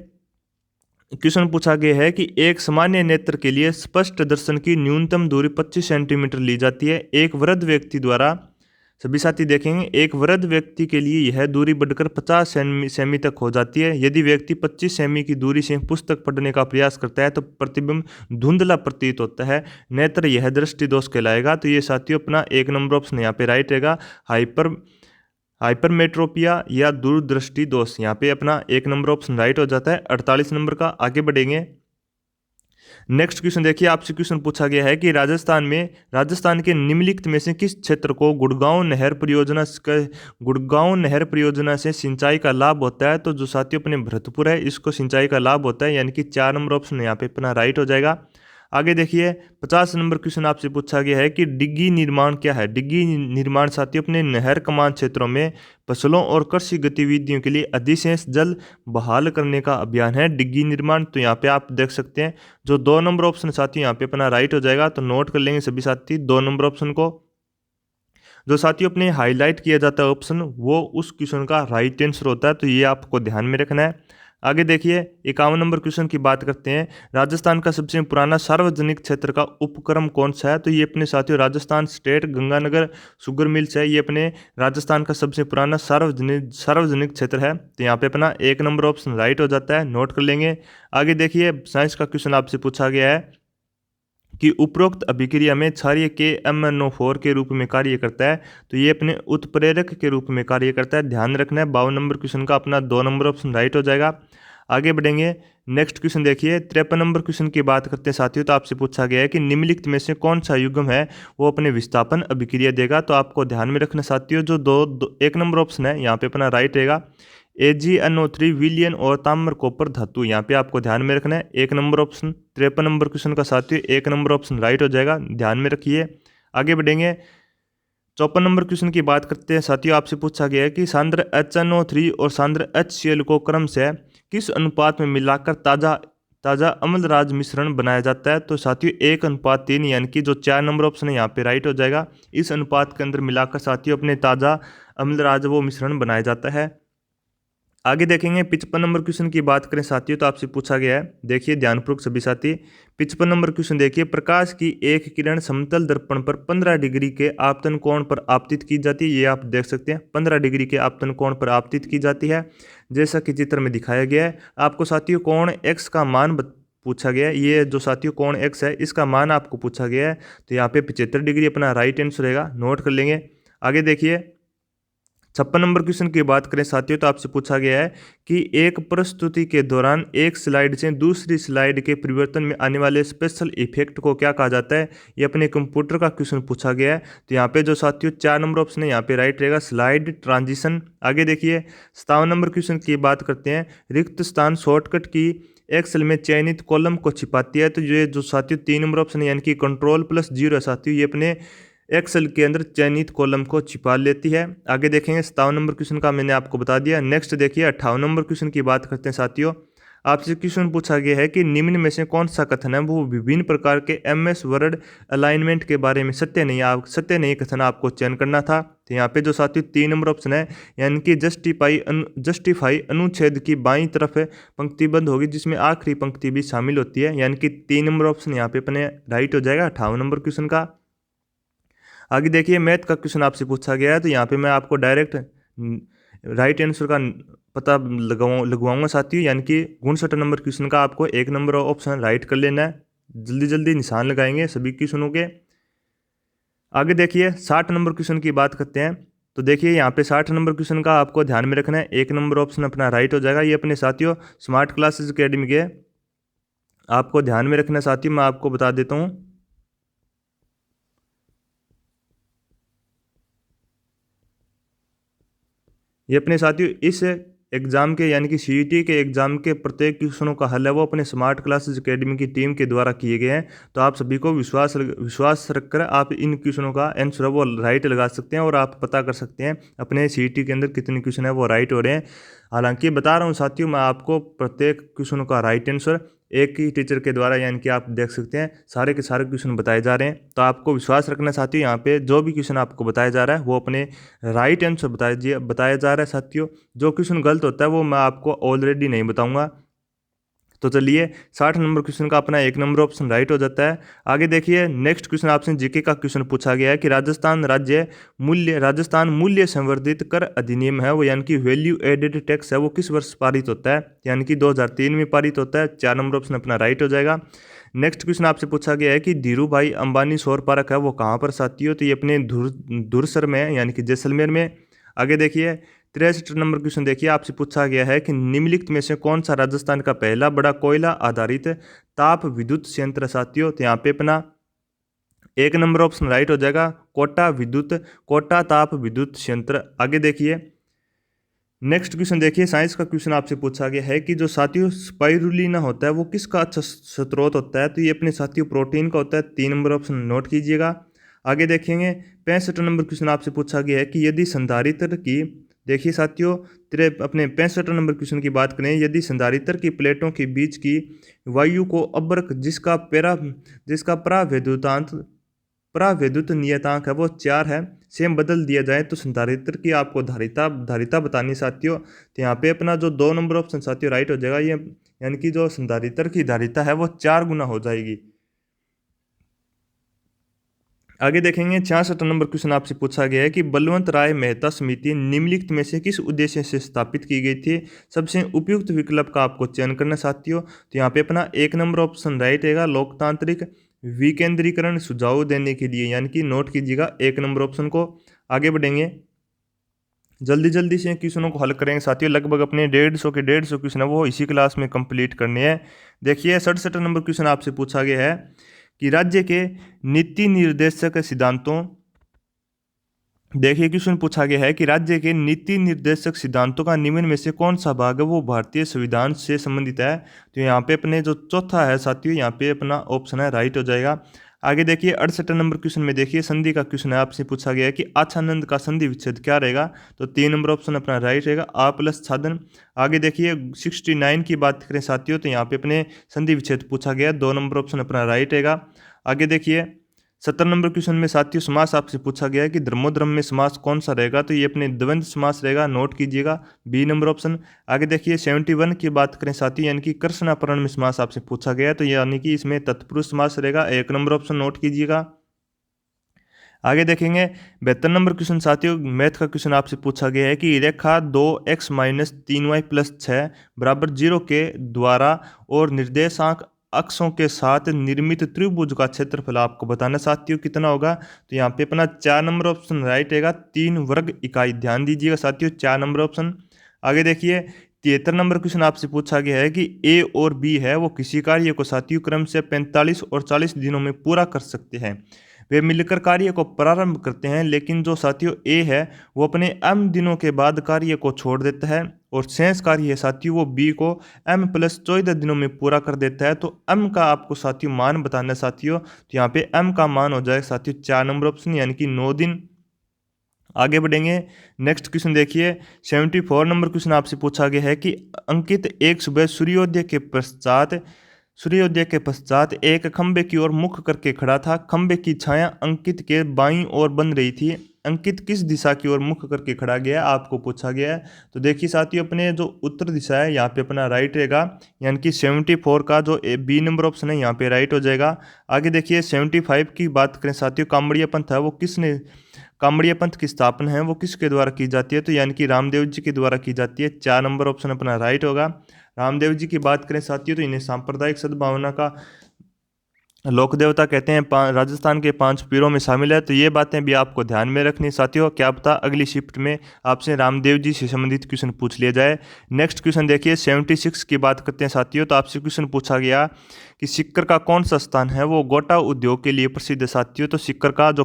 Speaker 1: क्वेश्चन पूछा गया है कि एक सामान्य नेत्र के लिए स्पष्ट दर्शन की न्यूनतम दूरी 25 सेंटीमीटर ली जाती है। एक वृद्ध व्यक्ति द्वारा, सभी साथी देखेंगे, एक वृद्ध व्यक्ति के लिए यह दूरी बढ़कर 50 सेमी तक हो जाती है। यदि व्यक्ति 25 सेमी की दूरी से पुस्तक पढ़ने का प्रयास करता है तो प्रतिबिंब धुंधला प्रतीत होता है, नेत्र यह दृष्टि दोष कहलाएगा। तो ये साथियों अपना 1 नंबर ऑप्शन यहाँ पे राइट रहेगा, हाइपरमेट्रोपिया या दूरदृष्टि दोष। यहाँ पे अपना 1 नंबर ऑप्शन राइट हो जाता है 48 नंबर का। आगे बढ़ेंगे, नेक्स्ट क्वेश्चन देखिए, आपसे क्वेश्चन पूछा गया है कि राजस्थान के निम्नलिखित में से किस क्षेत्र को गुड़गांव नहर परियोजना से सिंचाई का लाभ होता है। तो जो साथियों अपने भरतपुर है इसको सिंचाई का लाभ होता है, यानी कि 4 नंबर ऑप्शन यहाँ पे अपना राइट हो जाएगा। आगे देखिए 50 नंबर क्वेश्चन आपसे पूछा गया है कि डिग्गी निर्माण क्या है। डिग्गी निर्माण साथियों अपने नहर कमान क्षेत्रों में फसलों और कृषि गतिविधियों के लिए अधिशेष जल बहाल करने का अभियान है डिग्गी निर्माण। तो यहाँ पे आप देख सकते हैं जो 2 नंबर ऑप्शन साथियों यहाँ पे अपना राइट हो जाएगा। तो नोट कर लेंगे सभी साथी 2 नंबर ऑप्शन को। जो साथियों अपने हाईलाइट किया जाता है ऑप्शन वो उस क्वेश्चन का राइट आंसर होता है, तो ये आपको ध्यान में रखना है। आगे देखिए 51 नंबर क्वेश्चन की बात करते हैं। राजस्थान का सबसे पुराना सार्वजनिक क्षेत्र का उपक्रम कौन सा है। तो ये अपने साथियों Rajasthan state Ganganagar sugar mills है, ये अपने राजस्थान का सबसे पुराना सार्वजनिक क्षेत्र है। तो यहाँ पे अपना 1 नंबर ऑप्शन राइट हो जाता है, नोट कर लेंगे। आगे देखिए साइंस का क्वेश्चन आपसे पूछा गया है कि उपरोक्त अभिक्रिया में क्षारीय के MnO4 के रूप में कार्य करता है। तो ये अपने उत्प्रेरक के रूप में कार्य करता है, ध्यान रखना है। 52 नंबर क्वेश्चन का अपना 2 नंबर ऑप्शन राइट हो जाएगा। आगे बढ़ेंगे, नेक्स्ट क्वेश्चन देखिए 53 नंबर क्वेश्चन की बात करते हैं साथियों। तो आपसे पूछा गया है कि निम्नलिखित में से कौन सा युग्म है वो अपने विस्थापन अभिक्रिया देगा। तो आपको ध्यान में रखना साथियों जो 1 नंबर ऑप्शन है यहाँ पे अपना राइट रहेगा, AgNO3 विलियन और ताम्र कॉपर धातु। यहाँ पे आपको ध्यान में रखना है 1 नंबर ऑप्शन। 53 नंबर क्वेश्चन का साथियों 1 नंबर ऑप्शन राइट हो जाएगा, ध्यान में रखिए। आगे बढ़ेंगे, 54 नंबर क्वेश्चन की बात करते हैं साथियों। आपसे पूछा गया है कि सांद्र HNO3 और सांद्र HCl को क्रम से किस अनुपात में मिलाकर ताज़ा अम्लराज मिश्रण बनाया जाता है। तो साथियों 1:3 यानी कि जो 4 नंबर ऑप्शन है यहाँ पे राइट हो जाएगा। इस अनुपात के अंदर मिलाकर साथियों अपने ताज़ा अम्लराज वो मिश्रण बनाया जाता है। आगे देखेंगे 55 नंबर क्वेश्चन की बात करें साथियों, तो आपसे पूछा गया है, देखिए ध्यानपूर्वक सभी साथी। 55 नंबर क्वेश्चन देखिए, प्रकाश की एक किरण समतल दर्पण पर 15 डिग्री के आपतन कोण पर आपतित की जाती है। ये आप देख सकते हैं 15 डिग्री के आपतन कोण पर आपतित की जाती है, जैसा कि चित्र में दिखाया गया है। आपको साथियों कोण x का मान पूछा गया है। ये जो साथियों कोण x है इसका मान आपको पूछा गया है, तो यहाँ पे 75 डिग्री अपना राइट आंसर रहेगा, नोट कर लेंगे। आगे देखिए 56 नंबर क्वेश्चन की बात करें साथियों, तो आपसे पूछा गया है कि एक प्रस्तुति के दौरान एक स्लाइड से दूसरी स्लाइड के परिवर्तन में आने वाले स्पेशल इफेक्ट को क्या कहा जाता है। ये अपने कंप्यूटर का क्वेश्चन पूछा गया है। तो यहाँ पे जो साथियों 4 नंबर ऑप्शन है यहाँ पे राइट रहेगा, स्लाइड ट्रांजिशन। आगे देखिए 57 नंबर क्वेश्चन की बात करते हैं, रिक्त स्थान शॉर्टकट की एक्सेल में चयनित कॉलम को छिपाती है। तो ये जो साथियों 3 नंबर ऑप्शन है यानी कि Ctrl+0 है साथियों, ये अपने एक्सेल के अंदर चयनित कॉलम को छिपा लेती है। आगे देखेंगे 57 नंबर क्वेश्चन का मैंने आपको बता दिया। नेक्स्ट देखिए 58 नंबर क्वेश्चन की बात करते हैं साथियों। आपसे क्वेश्चन पूछा गया है कि निम्न में से कौन सा कथन है वो विभिन्न प्रकार के MS वर्ड अलाइनमेंट के बारे में सत्य नहीं कथन आपको चयन करना था। तो यहाँ पे जो साथियों 3 नंबर ऑप्शन है यानी कि जस्टिफाई अनुच्छेद की बाईं तरफ पंक्तिबद्ध होगी, जिसमें आखिरी पंक्ति भी शामिल होती है, यानी कि 3 नंबर ऑप्शन यहाँ पे अपने राइट हो जाएगा 58 नंबर क्वेश्चन का। आगे देखिए मैथ का क्वेश्चन आपसे पूछा गया है, तो यहाँ पे मैं आपको डायरेक्ट राइट आंसर का पता लगवाऊंगा साथियों, यानी कि 59 नंबर क्वेश्चन का आपको 1 नंबर ऑप्शन राइट कर लेना है। जल्दी जल्दी निशान लगाएंगे सभी क्वेश्चनों के। आगे देखिए 60 नंबर क्वेश्चन की बात करते हैं, तो देखिए यहाँ पे 60 नंबर क्वेश्चन का आपको ध्यान में रखना है, 1 नंबर ऑप्शन अपना राइट हो जाएगा। ये अपने साथियों स्मार्ट क्लासेज अकेडमी के आपको ध्यान में रखना साथियों, मैं आपको बता देता हूँ। ये अपने साथियों इस एग्ज़ाम के यानी कि CET के एग्ज़ाम के प्रत्येक क्वेश्चनों का हल है वो अपने स्मार्ट क्लासेज अकेडमी की टीम के द्वारा किए गए हैं। तो आप सभी को विश्वास रखकर आप इन क्वेश्चनों का आंसर है वो राइट लगा सकते हैं, और आप पता कर सकते हैं अपने CET के अंदर कितने क्वेश्चन है वो राइट हो रहे हैं। हालांकि बता रहा हूँ साथियों, मैं आपको प्रत्येक क्वेश्चनों का राइट आंसर एक ही टीचर के द्वारा यानी कि आप देख सकते हैं सारे के सारे क्वेश्चन बताए जा रहे हैं। तो आपको विश्वास रखना साथियों, यहाँ पे जो भी क्वेश्चन आपको बताया जा रहा है वो अपने राइट आंसर बताया जा रहा है साथियों। जो क्वेश्चन गलत होता है वो मैं आपको ऑलरेडी नहीं बताऊंगा। तो चलिए 60 नंबर क्वेश्चन का अपना 1 नंबर ऑप्शन राइट हो जाता है। आगे देखिए नेक्स्ट क्वेश्चन आपसे जीके का क्वेश्चन पूछा गया है कि राजस्थान मूल्य संवर्धित कर अधिनियम है वो यानी कि वैल्यू एडेड टैक्स है वो किस वर्ष पारित होता है, यानी कि 2003 में पारित होता है। 4 नंबर ऑप्शन अपना राइट हो जाएगा। नेक्स्ट क्वेश्चन आपसे पूछा गया है कि धीरू भाई अंबानी सौर पार्क है वो कहाँ पर साथियों, तो ये अपने धुरसर में है यानी कि जैसलमेर में। आगे देखिए 63 नंबर क्वेश्चन देखिए, आपसे पूछा गया है कि निम्नलिखित में से कौन सा राजस्थान का पहला बड़ा कोयला आधारित ताप विद्युत संयंत्र साथियों, तो यहाँ पे अपना 1 नंबर ऑप्शन राइट हो जाएगा, कोटा ताप विद्युत संयंत्र। आगे देखिए नेक्स्ट क्वेश्चन देखिए, साइंस का क्वेश्चन आपसे पूछा गया है कि जो साथियों स्पाइरुलिना होता है वो किसका अच्छा स्रोत होता है, तो ये अपने साथियों प्रोटीन का होता है। 3 नंबर ऑप्शन नोट कीजिएगा। आगे देखेंगे 65 नंबर क्वेश्चन आपसे पूछा गया है कि यदि संधारित्र की, देखिए साथियों अपने 65 नंबर क्वेश्चन की बात करें, यदि संधारित्र की प्लेटों के बीच की वायु को अब्रक जिसका प्रावैद्युत नियतांक है वो 4 है सेम बदल दिया जाए तो संधारित्र की आपको धारिता बतानी साथियों। तो यहाँ पे अपना जो 2 नंबर ऑप्शन साथियों राइट हो जाएगा, ये यानी कि जो संधारित्र की धारिता है वो 4 गुना हो जाएगी। आगे देखेंगे 66 नंबर क्वेश्चन आपसे पूछा गया है कि बलवंत राय मेहता समिति निम्नलिखित में से किस उद्देश्य से स्थापित की गई थी, सबसे उपयुक्त विकल्प का आपको चयन करना साथियों। तो यहाँ पे अपना 1 नंबर ऑप्शन राइट रहेगा, लोकतांत्रिक विकेंद्रीकरण सुझाव देने के लिए, यानी कि नोट कीजिएगा 1 नंबर ऑप्शन को। आगे बढ़ेंगे जल्दी से क्वेश्चनों को हल करेंगे साथियों, लगभग अपने 150 क्वेश्चन है वो इसी क्लास में कंप्लीट करने हैं। देखिए 67 नंबर क्वेश्चन आपसे पूछा गया है कि राज्य के नीति निर्देशक सिद्धांतों, देखिए क्वेश्चन पूछा गया है कि राज्य के नीति निर्देशक सिद्धांतों का निम्न में से कौन सा भाग है वो भारतीय संविधान से संबंधित है। तो यहाँ पे अपने जो चौथा है साथियों, यहाँ पे अपना ऑप्शन है राइट हो जाएगा। आगे देखिए 68 नंबर क्वेश्चन में देखिए संधि का क्वेश्चन है, आपसे पूछा गया है कि आच्छादन का संधि विच्छेद क्या रहेगा, तो 3 नंबर ऑप्शन अपना राइट रहेगा, आ प्लस छादन। आगे देखिए 69 की बात करें साथियों, तो यहाँ पे अपने संधि विच्छेद पूछा गया है, 2 नंबर ऑप्शन अपना राइट रहेगा। आगे देखिए 70 नंबर क्वेश्चन में साथियों समास आपसे पूछा गया है कि धर्मोधर्म में समास कौन सा रहेगा, तो ये अपने द्वंद्व समास रहेगा, नोट कीजिएगा, बी नंबर ऑप्शन। आगे देखिए 71 की बात करें साथियों, यानी कि कृष्णापरण में समास आपसे पूछा गया है, तो यानी कि इसमें तत्पुरुष समास रहेगा, 1 नंबर ऑप्शन नोट कीजिएगा। आगे देखेंगे 72 नंबर क्वेश्चन साथियों, मैथ का क्वेश्चन आपसे पूछा गया है कि रेखा 2x माइनस 3y प्लस 6 बराबर 0 के द्वारा और निर्देशांक अक्षों के साथ निर्मित त्रिभुज का क्षेत्रफल आपको बताना साथियों कितना होगा, तो यहाँ पे अपना 4 नंबर ऑप्शन राइट रहेगा, 3 वर्ग इकाई। ध्यान दीजिएगा साथियों, 4 नंबर ऑप्शन। आगे देखिए 73 नंबर क्वेश्चन आपसे पूछा गया है कि ए और बी है वो किसी कार्य को साथियों क्रम से 45 और 40 दिनों में पूरा कर सकते हैं। वे मिलकर कार्य को प्रारंभ करते हैं, लेकिन जो साथियों ए है वो अपने एम दिनों के बाद कार्य को छोड़ देता है, और शेष कार्य है साथियों वो बी को एम प्लस 14 दिनों में पूरा कर देता है। तो एम का आपको साथियों मान बताना है साथियों, तो यहाँ पे एम का मान हो जाएगा साथियों 4 नंबर ऑप्शन, यानी कि 9 दिन। आगे बढ़ेंगे, नेक्स्ट क्वेश्चन देखिए 74 नंबर क्वेश्चन आपसे पूछा गया है कि अंकित एक सुबह सूर्योदय के पश्चात एक खंबे की ओर मुख करके खड़ा था। खंबे की छाया अंकित के बाईं ओर बन रही थी। अंकित किस दिशा की ओर मुख करके खड़ा गया आपको पूछा गया है, तो देखिए साथियों अपने जो उत्तर दिशा है यहाँ पे अपना राइट रहेगा, यानी कि 74 का जो बी नंबर ऑप्शन है यहाँ पे राइट हो जाएगा। आगे देखिए 75 की बात करें साथियों, कामड़िया पंथ है वो किसने, कामड़िया पंथ की स्थापना है वो किसके द्वारा की जाती है, तो यानी कि रामदेव जी के द्वारा की जाती है, 4 नंबर ऑप्शन अपना राइट होगा। रामदेव जी की बात करें साथियों, तो इन्हें सांप्रदायिक सद्भावना का लोक देवता कहते हैं, राजस्थान के 5 पीरों में शामिल है। तो ये बातें भी आपको ध्यान में रखनी साथियों, क्या पता अगली शिफ्ट में आपसे रामदेव जी से संबंधित क्वेश्चन पूछ लिया जाए। नेक्स्ट क्वेश्चन देखिए 76 की बात करते हैं साथियों, तो आपसे क्वेश्चन पूछा गया कि सिक्कर का कौन सा स्थान है वो गोटा उद्योग के लिए प्रसिद्ध है साथियों, तो सिक्कर का जो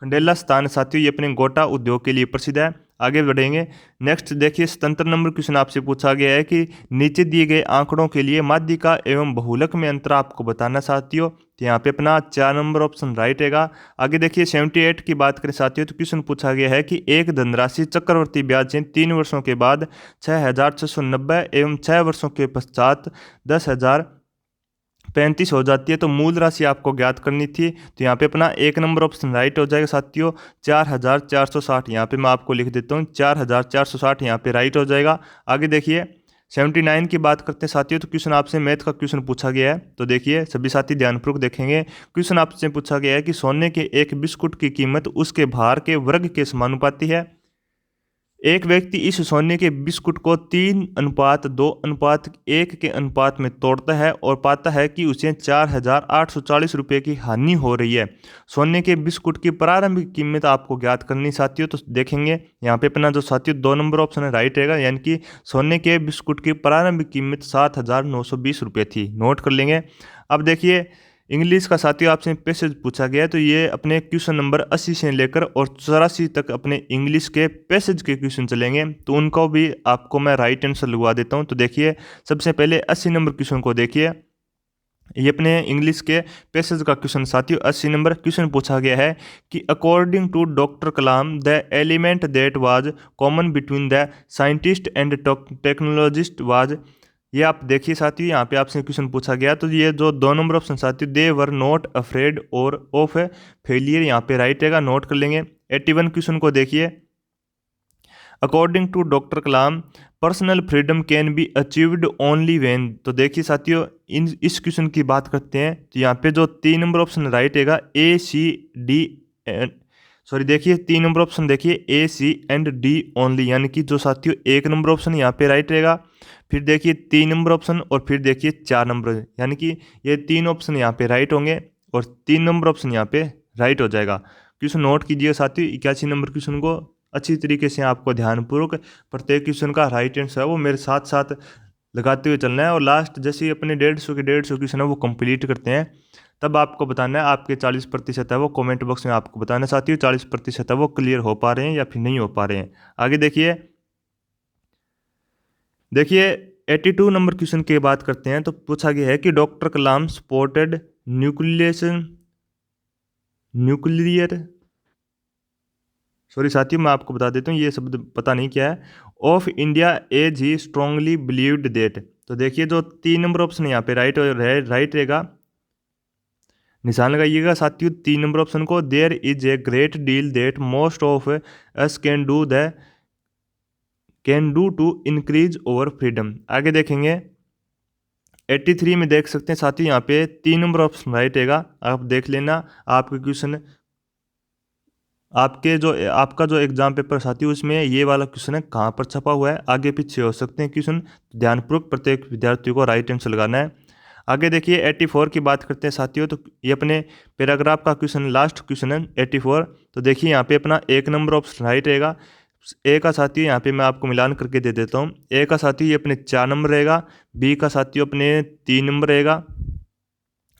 Speaker 1: खंडेला स्थान साथियों ये अपने गोटा उद्योग के लिए प्रसिद्ध है। आगे बढ़ेंगे, नेक्स्ट देखिए 77 नंबर क्वेश्चन आपसे पूछा गया है कि नीचे दिए गए आंकड़ों के लिए माध्यिका एवं बहुलक में अंतर आपको बताना साथियों, तो यहाँ पे अपना 4 नंबर ऑप्शन राइट रहेगा। आगे देखिए 78 की बात करें साथियों, तो क्वेश्चन पूछा गया है कि एक धनराशि चक्रवर्ती ब्याज से 3 वर्षों के बाद 6,690 एवं 6 वर्षों के पश्चात 10,035 हो जाती है, तो मूल राशि आपको ज्ञात करनी थी, तो यहाँ पे अपना 1 नंबर ऑप्शन राइट हो जाएगा साथियों, 4,460। यहाँ पे मैं आपको लिख देता हूँ 4,460 यहाँ पे राइट हो जाएगा। आगे देखिए 79 की बात करते हैं साथियों, तो क्वेश्चन आपसे मैथ का क्वेश्चन पूछा गया है, तो देखिए सभी साथी ध्यानपूर्वक देखेंगे। क्वेश्चन आपसे पूछा गया है कि सोने के एक बिस्कुट की कीमत उसके भार के वर्ग के समानुपाती है। एक व्यक्ति इस सोने के बिस्कुट को 3:2:1 के अनुपात में तोड़ता है और पाता है कि उसे 4,840 रुपये की हानि हो रही है। सोने के बिस्कुट की प्रारंभिक कीमत आपको ज्ञात करनी साथियों, तो देखेंगे यहाँ पे अपना जो साथियों 2 नंबर ऑप्शन है राइट रहेगा, यानी कि सोने के बिस्कुट की प्रारंभिक कीमत 7,920 रुपये थी, नोट कर लेंगे। अब देखिए इंग्लिश का साथियों आपसे पैसेज पूछा गया है, तो ये अपने क्वेश्चन नंबर 80 से लेकर और 84 तक अपने इंग्लिश के पैसेज के क्वेश्चन चलेंगे, तो उनको भी आपको मैं राइट आंसर लगवा देता हूँ। तो देखिए सबसे पहले 80 नंबर क्वेश्चन को देखिए, ये अपने इंग्लिश के पैसेज का क्वेश्चन साथियों 80 नंबर क्वेश्चन पूछा गया है कि according to doctor Kalam the element that was common between the scientist and technologist was. ये आप देखिए साथियों यहाँ पे आपसे क्वेश्चन पूछा गया, तो ये जो 2 नंबर ऑप्शन साथियों दे वर नॉट अफ्रेड और ऑफ फेलियर यहाँ पे राइट रहेगा, नोट कर लेंगे। 81 क्वेश्चन को देखिए, according to doctor Kalam personal freedom can be achieved only when. तो देखिए साथियों इस क्वेश्चन की बात करते हैं, तो यहाँ पे जो 3 नंबर ऑप्शन राइट रहेगा ए सी डी सॉरी देखिए 3 नंबर ऑप्शन देखिए ए सी एंड डी ओनली, यानी कि जो साथियों 1 नंबर ऑप्शन यहाँ पे राइट रहेगा, फिर देखिए 3 नंबर ऑप्शन और फिर देखिए 4 नंबर, यानी कि ये 3 ऑप्शन यहाँ पे राइट होंगे और 3 नंबर ऑप्शन यहाँ पे राइट हो जाएगा। क्वेश्चन नोट कीजिए साथियों, 81 नंबर क्वेश्चन को अच्छी तरीके से आपको ध्यानपूर्वक प्रत्येक क्वेश्चन का राइट आंसर है वो मेरे साथ साथ लगाते हुए चलना है, और लास्ट जैसे अपने 150 क्वेश्चन है वो कंप्लीट करते हैं तब आपको बताना है आपके 40% है वो कमेंट बॉक्स में आपको बताना है साथियों 40% है वो क्लियर हो पा रहे हैं या फिर नहीं हो पा रहे हैं। आगे देखिए 82 नंबर क्वेश्चन की बात करते हैं, तो पूछा गया है कि डॉक्टर कलाम सपोर्टेड न्यूक्लियेशन न्यूक्लियर सॉरी साथियों, मैं आपको बता देता हूँ ये शब्द पता नहीं क्या है। Of India as he strongly believed that. तो देखिए जो 3 नंबर ऑप्शन यहाँ पे राइट रहेगा, निशान लगाइएगा साथियों 3 नंबर ऑप्शन को। There is a great deal that most of us can do to increase our freedom. आगे देखेंगे 83 में देख सकते हैं साथियों यहाँ पे 3 नंबर ऑप्शन राइट रहेगा। आप देख लेना आपके क्वेश्चन आपका जो एग्जाम पेपर साथियों उसमें ये वाला क्वेश्चन है कहाँ पर छपा हुआ है, आगे पीछे हो सकते हैं क्वेश्चन, ध्यानपूर्वक प्रत्येक विद्यार्थी को राइट आंसर लगाना है। आगे देखिए 84 की बात करते हैं साथियों, तो ये अपने पैराग्राफ का क्वेश्चन लास्ट क्वेश्चन है 84। तो देखिए यहाँ पे अपना 1 नंबर ऑप्शन राइट रहेगा। ए का साथियों यहाँ पे मैं आपको मिलान करके दे देता हूँ। ए का साथियों ये अपने 4 नंबर रहेगा, बी का साथियों अपने 3 नंबर रहेगा,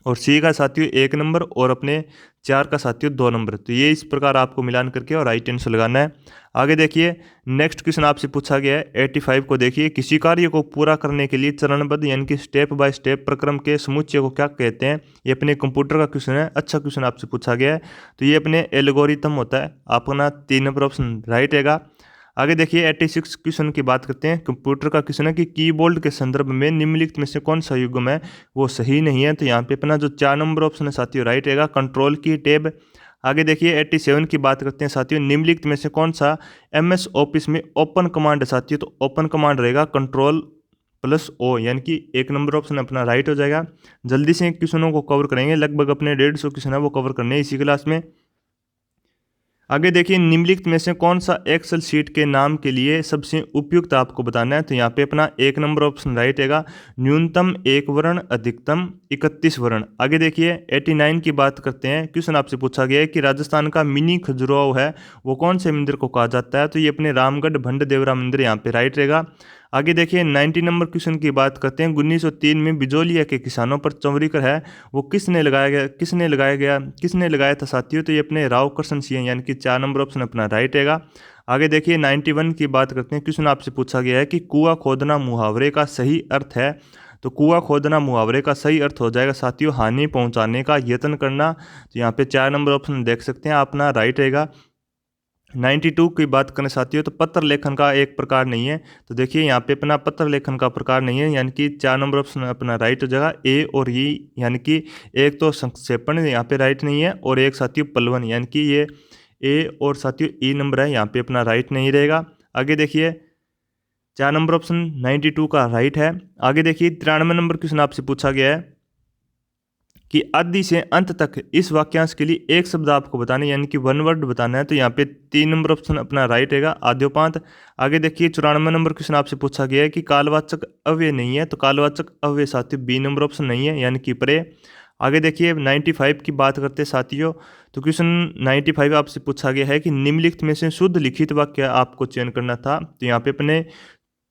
Speaker 1: और सी का साथियों 1 नंबर, और अपने 4 का साथियों 2 नंबर। तो ये इस प्रकार आपको मिलान करके और राइट आंसर लगाना है। आगे देखिए नेक्स्ट क्वेश्चन आपसे पूछा गया है 85 को। देखिए किसी कार्य को पूरा करने के लिए चरणबद्ध यानी कि स्टेप बाय स्टेप प्रक्रम के समुच्चय को क्या कहते हैं। ये अपने कंप्यूटर का क्वेश्चन है, अच्छा क्वेश्चन आपसे पूछा गया है। तो ये अपने एल्गोरिथम होता है, अपना 3 नंबर ऑप्शन राइट रहेगा। आगे देखिए 86 क्वेश्चन की बात करते हैं, कंप्यूटर का क्वेश्चन है कि कीबोर्ड के संदर्भ में निम्नलिखित में से कौन सा युग्म है वो सही नहीं है। तो यहाँ पे अपना जो 4 नंबर ऑप्शन है साथियों राइट रहेगा, कंट्रोल की टैब। आगे देखिए 87 की बात करते हैं साथियों, निम्नलिखित में से कौन सा MS ऑफिस में ओपन कमांड है साथियों। तो ओपन कमांड रहेगा Ctrl+O, यानी कि 1 नंबर ऑप्शन अपना राइट हो जाएगा। जल्दी से क्वेश्चनों को कवर करेंगे, लगभग अपने 150 क्वेश्चन है वो कवर करने हैं इसी क्लास में। आगे देखिए निम्नलिखित में से कौन सा एक्सेल शीट के नाम के लिए सबसे उपयुक्त आपको बताना है। तो यहाँ पे अपना 1 नंबर ऑप्शन राइट रहेगा, न्यूनतम 1 वर्ण अधिकतम 31 वर्ण। आगे देखिए 89 की बात करते हैं, क्वेश्चन आपसे पूछा गया है कि राजस्थान का मिनी खजुराहो है वो कौन से मंदिर को कहा जाता है। तो ये अपने रामगढ़ भंड देवरा मंदिर यहाँ पे राइट रहेगा। आगे देखिए 90 नंबर क्वेश्चन की बात करते हैं, 1903 में बिजोलिया के किसानों पर चौरीकर है वो किसने लगाया था साथियों। तो ये अपने राव कृष्ण सिंह, यानी कि 4 नंबर ऑप्शन अपना राइट रहेगा। आगे देखिए 91 की बात करते हैं, क्वेश्चन आपसे पूछा गया है कि कुआं खोदना मुहावरे का सही अर्थ है। तो कुआं खोदना मुहावरे का सही अर्थ हो जाएगा साथियों हानि पहुंचाने का यत्न करना। तो यहाँ पे 4 नंबर ऑप्शन देख सकते हैं अपना राइट रहेगा। 92 की बात करें साथियों, तो पत्र लेखन का एक प्रकार नहीं है। तो देखिए यहाँ पे अपना पत्र लेखन का प्रकार नहीं है, यानी कि 4 नंबर ऑप्शन अपना राइट हो जाएगा। ए और ई, यानी कि एक तो संक्षेपण यहाँ पे राइट नहीं है, और एक साथियों पलवन, यानी कि ये ए और साथियों ई नंबर है यहाँ पे अपना राइट नहीं रहेगा। आगे देखिए 4 नंबर ऑप्शन 92 का राइट है। आगे देखिए 93 नंबर क्वेश्चन आपसे पूछा गया है कि आदि से अंत तक इस वाक्यांश के लिए एक शब्द आपको बताना है, यानी कि 1 वर्ड बताना है। तो यहाँ पे 3 नंबर ऑप्शन अपना राइट रहेगा, आद्योपांत। आगे देखिए 94 नंबर क्वेश्चन आपसे पूछा गया है कि कालवाचक अव्यय नहीं है। तो कालवाचक अव्यय साथियों बी नंबर ऑप्शन नहीं है, यानी कि प्रे। आगे देखिए 95 की बात करते हैं साथियों, तो क्वेश्चन 95 आपसे पूछा गया है कि निम्नलिखित में से शुद्ध लिखित वाक्य आपको चयन करना था। तो यहाँ पे अपने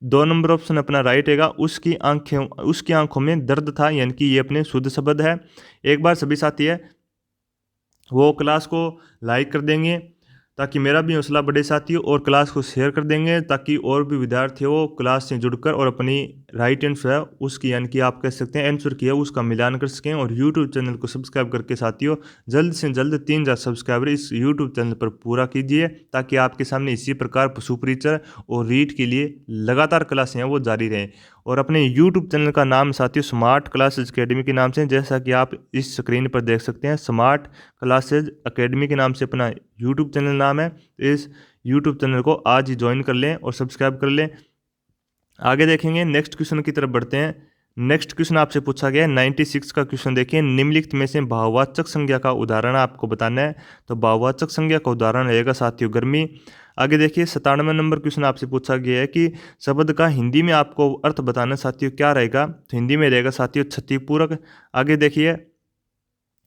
Speaker 1: 2 नंबर ऑप्शन अपना राइट रहेगा, उसकी आंखों में दर्द था, यानी कि ये अपने शुद्ध शब्द है। एक बार सभी साथी है वो क्लास को लाइक कर देंगे ताकि मेरा भी हौसला बढ़े साथियों, और क्लास को शेयर कर देंगे ताकि और भी विद्यार्थी वो क्लास से जुड़कर और अपनी राइट आंसर है उसकी, यानी कि आप कह सकते हैं आंसर की है उसका मिलान कर सकें। और यूट्यूब चैनल को सब्सक्राइब करके साथियों जल्द से जल्द 3000 सब्सक्राइबर इस यूट्यूब चैनल पर पूरा कीजिए, ताकि आपके सामने इसी प्रकार पशु परिचय और रीट के लिए लगातार क्लासें हैं वो जारी रहें। और अपने यूट्यूब चैनल का नाम साथियों स्मार्ट क्लासेज अकेडमी के नाम से, जैसा कि आप इस स्क्रीन पर देख सकते हैं, स्मार्ट क्लासेज अकेडमी के नाम से अपना यूट्यूब चैनल नाम है। इस यूट्यूब चैनल को आज ही ज्वाइन कर लें और सब्सक्राइब कर लें। आगे देखेंगे नेक्स्ट क्वेश्चन की तरफ बढ़ते हैं। नेक्स्ट क्वेश्चन आपसे पूछा गया है 96 का क्वेश्चन देखिए, निम्नलिखित में से भाववाचक संज्ञा का उदाहरण आपको बताना है। तो भाववाचक संज्ञा का उदाहरण रहेगा साथियों गर्मी। आगे देखिए 97 नंबर क्वेश्चन आपसे पूछा गया है कि शब्द का हिंदी में आपको अर्थ बताना साथियों क्या रहेगा। तो हिंदी में रहेगा साथियों क्षतिपूरक। आगे देखिए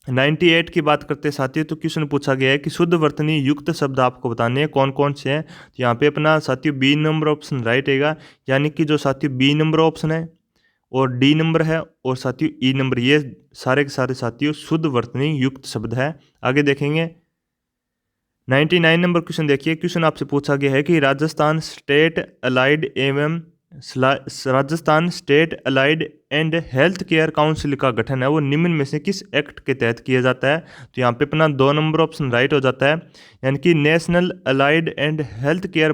Speaker 1: 98 की बात करते हैं साथियों, तो क्वेश्चन पूछा गया है कि शुद्ध वर्तनी युक्त शब्द आपको बताने हैं कौन कौन से हैं। तो यहाँ पे अपना साथियों बी नंबर ऑप्शन राइट रहेगा, यानी कि जो साथियों बी नंबर ऑप्शन है और डी नंबर है और साथियों ई नंबर, ये सारे के सारे साथियों शुद्ध वर्तनी युक्त शब्द है। आगे देखेंगे 99 नंबर क्वेश्चन देखिए, क्वेश्चन आपसे पूछा गया है कि राजस्थान स्टेट अलाइड एवं Rajasthan state allied and health care council का गठन है वो निम्न में से किस एक्ट के तहत किया जाता है? तो यहाँ पे अपना 2 नंबर ऑप्शन राइट हो जाता है, यानी कि national allied and health care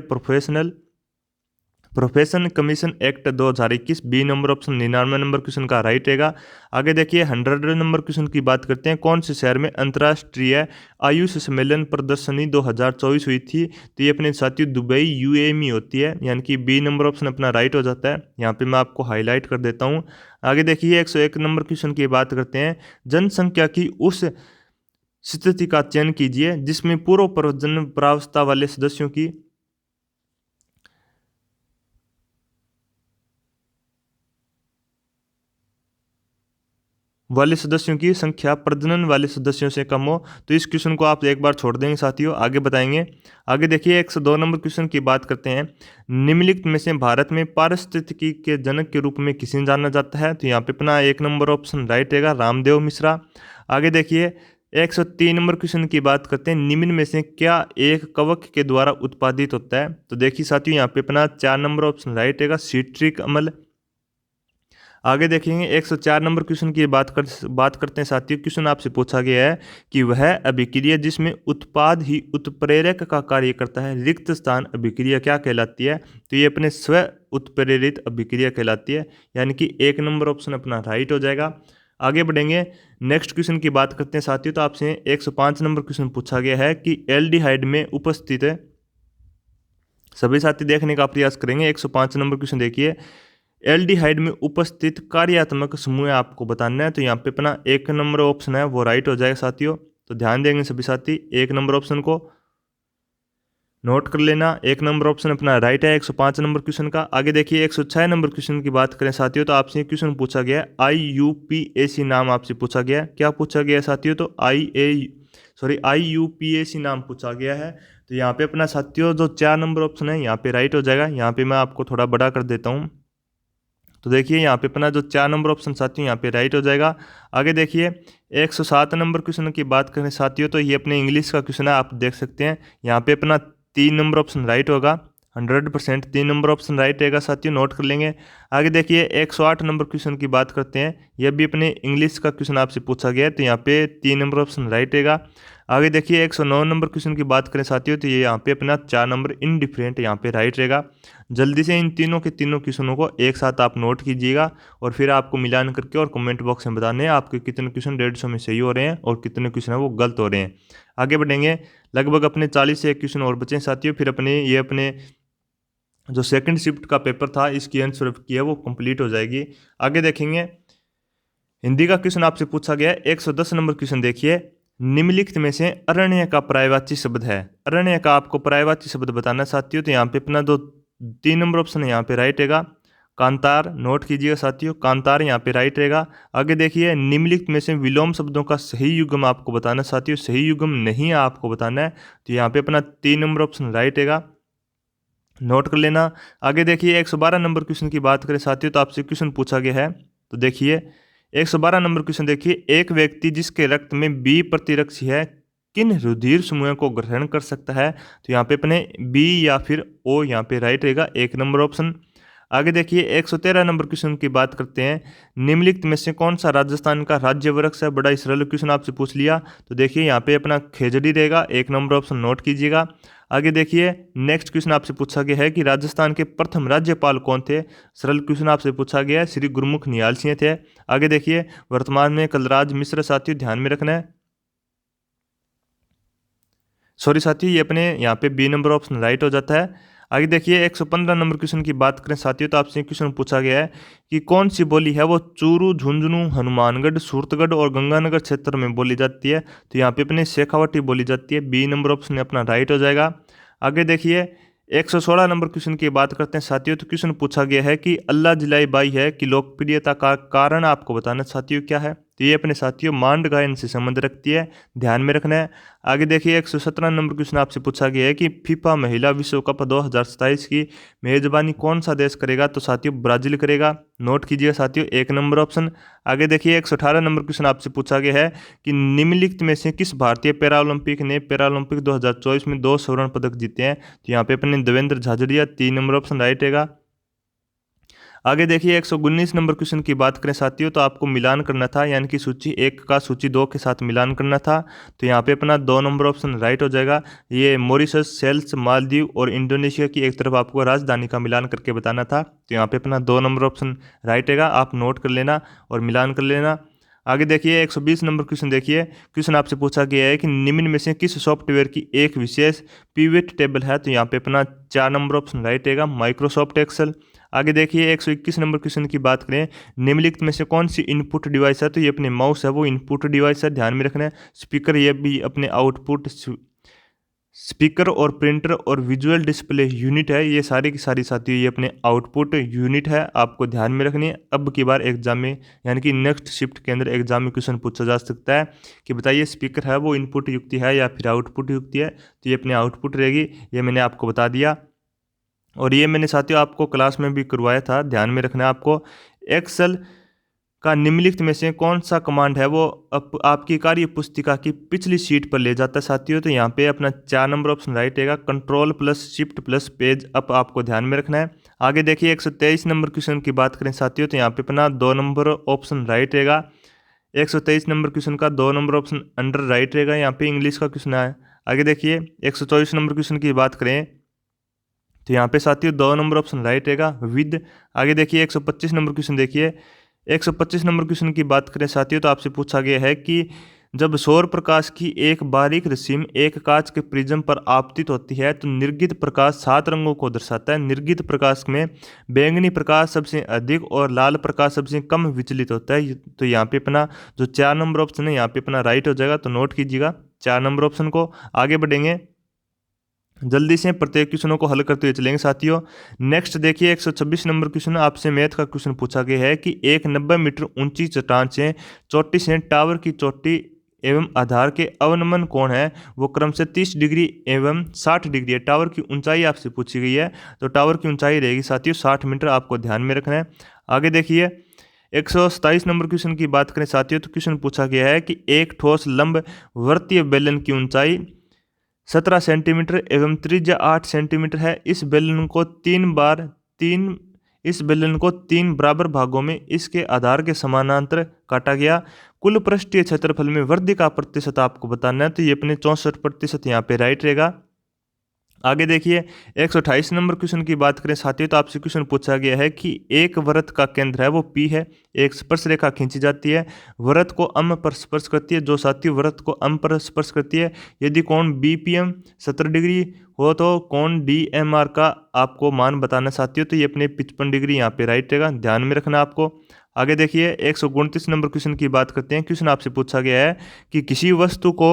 Speaker 1: profession commission act 2021। B number option 99 number question का राइट रहेगा। आगे देखिए 100 नंबर क्वेश्चन की बात करते हैं। कौन से शहर में अंतर्राष्ट्रीय आयुष सम्मेलन प्रदर्शनी 2024 हुई थी? तो ये अपने साथियों दुबई यूएई में होती है, यानी कि बी नंबर ऑप्शन अपना राइट हो जाता है। यहाँ पे मैं आपको हाईलाइट कर देता हूँ। आगे देखिए 101 नंबर क्वेश्चन की बात करते हैं। जनसंख्या की उस स्थिति का चयन कीजिए जिसमें पूर्व प्रजनन प्रावस्था वाले सदस्यों की संख्या प्रजनन वाले सदस्यों से कम हो। तो इस क्वेश्चन को आप एक बार छोड़ देंगे साथियों, आगे बताएंगे। आगे देखिए 102 नंबर क्वेश्चन की बात करते हैं। निम्नलिखित में से भारत में पारिस्थितिकी के जनक के रूप में किसे जाना जाता है? तो यहाँ पे अपना 1 नंबर ऑप्शन राइट रहेगा, रामदेव मिश्रा। आगे देखिए 103 नंबर क्वेश्चन की बात करते हैं। निम्न में से क्या एक कवक के द्वारा उत्पादित होता है? तो देखिए साथियों यहाँ पे अपना 4 नंबर ऑप्शन राइट रहेगा, सिट्रिक अम्ल। आगे देखेंगे 104 नंबर क्वेश्चन की बात करते हैं साथियों। क्वेश्चन आपसे पूछा गया है कि वह अभिक्रिया जिसमें उत्पाद ही उत्प्रेरक का कार्य करता है, रिक्त स्थान अभिक्रिया क्या कहलाती है? तो ये अपने स्व उत्प्रेरित अभिक्रिया कहलाती है, यानी कि 1 नंबर ऑप्शन अपना राइट हो जाएगा। आगे बढ़ेंगे, नेक्स्ट क्वेश्चन की बात करते हैं साथियों। तो आपसे 105 नंबर क्वेश्चन पूछा गया है कि एल्डिहाइड में उपस्थित है, सभी साथी देखने का प्रयास करेंगे। 105 नंबर क्वेश्चन देखिए, एल्डिहाइड में उपस्थित कार्यात्मक समूह आपको बताना है। तो यहाँ पे अपना 1 नंबर ऑप्शन है वो राइट हो जाएगा साथियों। तो ध्यान देंगे सभी साथी, 1 नंबर ऑप्शन को नोट कर लेना। 1 नंबर ऑप्शन अपना राइट है 105 नंबर क्वेश्चन का। आगे देखिए 106 नंबर क्वेश्चन की बात करें साथियों। तो आपसे क्वेश्चन पूछा गया है, IUPAC नाम आपसे पूछा गया है। क्या पूछा गया है साथियों? तो IUPAC नाम पूछा गया है। तो यहाँ पे अपना साथियों जो 4 नंबर ऑप्शन है यहाँ पे राइट हो जाएगा। यहाँ पे मैं आपको थोड़ा बड़ा कर देता हूँ। तो देखिए यहाँ पे अपना जो 4 नंबर ऑप्शन साथियों यहाँ पे राइट हो जाएगा। आगे देखिए 107 नंबर क्वेश्चन की बात करें साथियों। तो ये अपने इंग्लिश का क्वेश्चन है, आप देख सकते हैं। यहाँ पे अपना 3 नंबर ऑप्शन राइट होगा, 100% 3 नंबर ऑप्शन राइट रहेगा साथियों, नोट कर लेंगे। आगे देखिए 108 नंबर क्वेश्चन की बात करते हैं। यह भी अपने इंग्लिश का क्वेश्चन आपसे पूछा गया है, तो यहाँ पे 3 नंबर ऑप्शन राइट रहेगा। आगे देखिए 109 नंबर क्वेश्चन की बात करें साथियों। तो ये यहाँ पे अपना 4 नंबर इनडिफरेंट यहाँ पे राइट रहेगा। जल्दी से इन तीनों क्वेश्चनों को एक साथ आप नोट कीजिएगा और फिर आपको मिलान करके और कमेंट बॉक्स में बताने हैं आपके कितने क्वेश्चन 150 में सही हो रहे हैं और कितने क्वेश्चन है वो गलत हो रहे हैं। आगे बढ़ेंगे, लगभग अपने 40 से 1 क्वेश्चन और बचे साथियों, फिर अपने जो सेकंड शिफ्ट का पेपर था इसकी आंसर की है वो कंप्लीट हो जाएगी। आगे देखेंगे हिंदी का क्वेश्चन आपसे पूछा गया है। 110 नंबर क्वेश्चन देखिए, निम्नलिखित में से अरण्य का पर्यायवाची शब्द है। अरण्य का आपको पर्यायवाची शब्द बताना साथियों। तो यहाँ पे अपना जो 3 नंबर ऑप्शन है यहाँ पे राइट रहेगा, कांतार। नोट कीजिएगा साथियों, कांतार यहाँ पे राइट रहेगा। आगे देखिए निम्नलिखित में से विलोम शब्दों का सही युग्म आपको बताना साथियों, सही युग्म नहीं है आपको बताना है। तो यहाँ पे अपना 3 नंबर ऑप्शन राइट रहेगा, नोट कर लेना। आगे देखिए 112 नंबर क्वेश्चन की बात करें साथियों। तो आपसे क्वेश्चन पूछा गया है, तो देखिए 112 नंबर क्वेश्चन देखिए, एक व्यक्ति जिसके रक्त में बी प्रतिरक्षी है किन रुधिर समूहों को ग्रहण कर सकता है? तो यहाँ पे अपने बी या फिर ओ यहाँ पे राइट रहेगा, 1 नंबर ऑप्शन। आगे देखिए 113 नंबर क्वेश्चन की बात करते हैं। निम्नलिखित में से कौन सा राजस्थान का राज्य वृक्ष है? बड़ा ही सरल क्वेश्चन आपसे पूछ लिया। तो देखिए यहाँ पे अपना खेजड़ी रहेगा, 1 नंबर ऑप्शन नोट कीजिएगा। आगे देखिए नेक्स्ट क्वेश्चन आपसे पूछा गया है कि राजस्थान के प्रथम राज्यपाल कौन थे? सरल क्वेश्चन आपसे पूछा गया है, श्री गुरमुख निहाल सिंह थे। आगे देखिए वर्तमान में कलराज मिश्र साथियों, ध्यान में रखना है। सॉरी साथियों, ये अपने यहाँ पे बी नंबर ऑप्शन राइट हो जाता है। आगे देखिए 115 नंबर क्वेश्चन की बात करें साथियों। तो आपसे क्वेश्चन पूछा गया है कि कौन सी बोली है वो चूरू, झुंझुनू, हनुमानगढ़, सूरतगढ़ और गंगानगर क्षेत्र में बोली जाती है? तो यहाँ पे अपने शेखावटी बोली जाती है, बी नंबर ऑप्शन अपना राइट हो जाएगा। आगे देखिए 116 नंबर क्वेश्चन की बात करते हैं साथियों। तो क्वेश्चन पूछा गया है कि अल्लाह जिलाई बाई है की लोकप्रियता का कारण आपको बताना साथियों क्या है? तो ये अपने साथियों मांड गायन से संबंध रखती है, ध्यान में रखना है। आगे देखिए 117 नंबर क्वेश्चन आपसे पूछा गया है कि फीफा महिला विश्व कप 2027 की मेजबानी कौन सा देश करेगा? तो साथियों ब्राजील करेगा, नोट कीजिएगा साथियों, 1 नंबर ऑप्शन। आगे देखिए 118 नंबर क्वेश्चन आपसे पूछा गया है कि निम्नलिखित में से किस भारतीय पैरालंपिक ने पैरालंपिक 2024 में 2 स्वर्ण पदक जीते हैं? तो यहाँ पे अपने Devendra Jhajharia, 3 number option right रहेगा। आगे देखिए 119 नंबर क्वेश्चन की बात करें साथियों, तो आपको मिलान करना था, यानी कि सूची 1 का सूची 2 के साथ मिलान करना था। तो यहाँ पे अपना 2 नंबर ऑप्शन राइट हो जाएगा। ये मॉरिशस, सेल्स, मालदीव और इंडोनेशिया की एक तरफ आपको राजधानी का मिलान करके बताना था। तो यहाँ पे अपना 2 नंबर ऑप्शन राइट रहेगा, आप नोट कर लेना और मिलान कर लेना। आगे देखिए 120 नंबर क्वेश्चन देखिए, क्वेश्चन आपसे पूछा गया है कि निम्न में से किस सॉफ्टवेयर की एक विशेष पिवट टेबल है। तो यहाँ पे अपना 4 नंबर ऑप्शन राइट रहेगा, माइक्रोसॉफ्ट एक्सेल। आगे देखिए 121 नंबर क्वेश्चन की बात करें, निम्नलिखित में से कौन सी इनपुट डिवाइस है। तो ये अपने माउस है, वो इनपुट डिवाइस है, ध्यान में रखना है। स्पीकर ये भी अपने आउटपुट, स्पीकर और प्रिंटर और विजुअल डिस्प्ले यूनिट है, ये सारी की सारी साथियों ये अपने आउटपुट यूनिट है, आपको ध्यान में रखनी है। अब की बार एग्जाम में, यानी कि नेक्स्ट शिफ्ट के अंदर एग्जाम में क्वेश्चन पूछा जा सकता है कि बताइए स्पीकर है वो इनपुट युक्ति है या फिर आउटपुट युक्ति है। तो ये अपने आउटपुट रहेगी, ये मैंने आपको बता दिया। और ये मैंने साथियों आपको क्लास में भी करवाया था, ध्यान में रखना है आपको। एक्सेल का निम्नलिखित में से कौन सा कमांड है वो आपकी कार्य पुस्तिका की पिछली शीट पर ले जाता है साथियों। तो यहाँ पे अपना 4 नंबर ऑप्शन राइट रहेगा, control plus shift plus page up, आपको ध्यान में रखना है। आगे देखिए 123 नंबर क्वेश्चन की बात करें साथियों, तो यहाँ पे अपना 2 नंबर ऑप्शन राइट रहेगा। 123 नंबर क्वेश्चन का 2 नंबर ऑप्शन अंडर राइट रहेगा, यहाँ पे इंग्लिश का क्वेश्चन है। आगे देखिए 124 नंबर क्वेश्चन की बात करें, तो यहाँ पे साथियों 2 नंबर ऑप्शन राइट रहेगा, विद। आगे देखिए 125 नंबर क्वेश्चन देखिए, 125 नंबर क्वेश्चन की बात करें साथियों, तो आपसे पूछा गया है कि जब सौर प्रकाश की एक बारीक रश्मि एक कांच के प्रिज्म पर आपतित होती है तो निर्गत प्रकाश 7 रंगों को दर्शाता है। निर्गत प्रकाश में बैंगनी प्रकाश सबसे अधिक और लाल प्रकाश सबसे कम विचलित होता है। तो यहाँ पे अपना जो 4 नंबर ऑप्शन है यहाँ पे अपना राइट हो जाएगा, तो नोट कीजिएगा 4 नंबर ऑप्शन को। आगे बढ़ेंगे, जल्दी से प्रत्येक क्वेश्चनों को हल करते हुए चलेंगे साथियों। नेक्स्ट देखिए 126 नंबर क्वेश्चन, आपसे मैथ का क्वेश्चन पूछा गया है कि एक 90 मीटर ऊंची चट्टान से चोटी से टावर की चोटी एवं आधार के अवनमन कोण है वो क्रम से 30 डिग्री एवं 60 डिग्री है। टावर की ऊंचाई आपसे पूछी गई है, तो टावर की ऊंचाई रहेगी साथियों 60 मीटर, आपको ध्यान में रखना है। आगे देखिए 127 नंबर क्वेश्चन की बात करें साथियों, तो क्वेश्चन पूछा गया है कि एक ठोस लंब वर्तीय बेलन की ऊंचाई 17 सेंटीमीटर एवं त्रिज्या 8 सेंटीमीटर है। इस बेलन को तीन बराबर भागों में इसके आधार के समानांतर काटा गया। कुल पृष्ठीय क्षेत्रफल में वृद्धि का प्रतिशत आपको बताना है, तो ये अपने 64% यहाँ पे राइट रहेगा। आगे देखिए 128 नंबर क्वेश्चन की बात करें साथियों, तो आपसे क्वेश्चन पूछा गया है कि एक वृत्त का केंद्र है वो P है, एक स्पर्श रेखा खींची जाती है, वृत्त को अम पर स्पर्श करती है। जो साथियों वृत्त को अम पर स्पर्श करती है, यदि कोण BPM 70 डिग्री हो तो कोण DMR का आपको मान बताना साथियों, तो ये अपने 55 डिग्री यहाँ पे राइट रहेगा, ध्यान में रखना आपको। आगे देखिए 129 नंबर क्वेश्चन की बात करते हैं। क्वेश्चन आपसे पूछा गया है कि किसी वस्तु को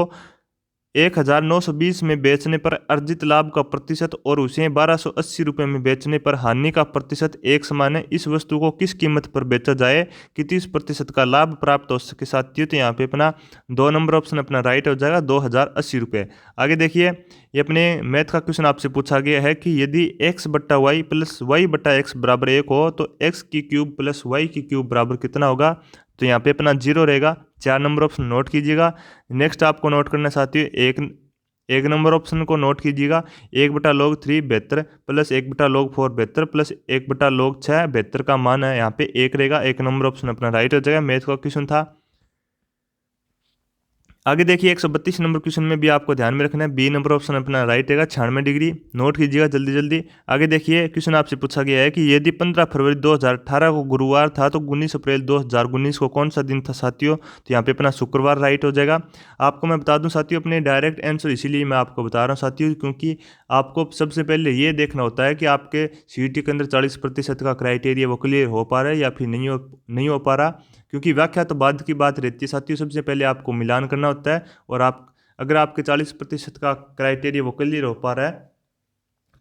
Speaker 1: 1920 में बेचने पर अर्जित लाभ का प्रतिशत और उसे 1280 रुपये में बेचने पर हानि का प्रतिशत एक समान है। इस वस्तु को किस कीमत पर बेचा जाए कि 30% का लाभ प्राप्त हो सके साथियों। तो यहाँ पे अपना 2 नंबर ऑप्शन अपना राइट हो जाएगा, 2080 रुपये। आगे देखिए ये अपने मैथ का क्वेश्चन आपसे पूछा गया है कि यदि x बट्टा वाई प्लस वाई बट्टा एक्स बराबर 1 हो तो x की क्यूब प्लस वाई की क्यूब बराबर कितना होगा। तो यहाँ पे अपना 0 रहेगा, 4 नंबर ऑप्शन नोट कीजिएगा। नेक्स्ट आपको नोट करना साथियों, एक नंबर ऑप्शन को नोट कीजिएगा, 1/log3 72 plus 1/log4 72 plus 1/log6 72 का मान है यहाँ पे 1 रहेगा। 1 नंबर ऑप्शन अपना राइट हो जाएगा, मैथ का क्वेश्चन था। आगे देखिए 132 नंबर क्वेश्चन में भी आपको ध्यान में रखना है, बी नंबर ऑप्शन अपना राइट रहेगा, 96 डिग्री, नोट कीजिएगा जल्दी जल्दी। आगे देखिए क्वेश्चन आपसे पूछा गया है कि यदि 15 फरवरी 2018 को गुरुवार था तो 19 अप्रैल 2019 को कौन सा दिन था साथियों। तो यहाँ पे अपना शुक्रवार राइट हो जाएगा। आपको मैं बता दूं साथियों अपने डायरेक्ट आंसर इसीलिए मैं आपको बता रहा हूँ साथियों, क्योंकि आपको सबसे पहले ये देखना होता है कि आपके CET के अंदर 40% का क्राइटेरिया वो क्लियर हो पा रहा है या फिर नहीं हो पा रहा, क्योंकि व्याख्या तो बाद की बात रहती है साथियों। सबसे पहले आपको मिलान करना होता है, और अगर आपके 40% का क्राइटेरिया वो क्लियर हो पा रहा है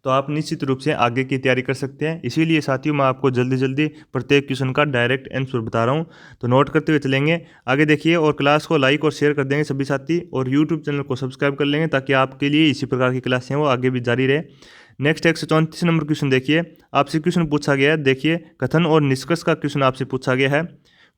Speaker 1: तो आप निश्चित रूप से आगे की तैयारी कर सकते हैं। इसीलिए साथियों मैं आपको जल्दी जल्दी प्रत्येक क्वेश्चन का डायरेक्ट आंसर बता रहा हूं, तो नोट करते हुए चलेंगे। आगे देखिए, और क्लास को लाइक और शेयर कर देंगे सभी साथी, और यूट्यूब चैनल को सब्सक्राइब कर लेंगे ताकि आपके लिए इसी प्रकार की क्लासें वो आगे भी जारी रहे। नेक्स्ट 134 नंबर क्वेश्चन देखिए, आपसे क्वेश्चन पूछा गया है, देखिए कथन और निष्कर्ष का क्वेश्चन आपसे पूछा गया है।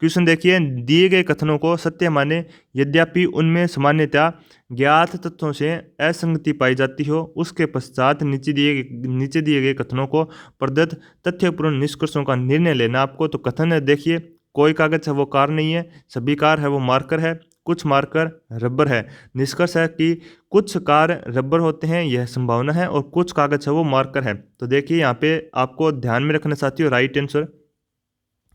Speaker 1: क्वेश्चन देखिए, दिए गए कथनों को सत्य माने यद्यपि उनमें सामान्यतः ज्ञात तथ्यों से असंगति पाई जाती हो, उसके पश्चात नीचे दिए गए कथनों को प्रदत्त तथ्यपूर्ण निष्कर्षों का निर्णय लेना। आपको तो कथन है, देखिए कोई कागज है वो कार नहीं है, सभी कार है वो मार्कर है, कुछ मार्कर रबर है। निष्कर्ष है कि कुछ कार रबर होते हैं, यह संभावना है, और कुछ कागज है वो मार्कर है। तो देखिए यहाँ पे आपको ध्यान में रखना साथियों राइट आंसर।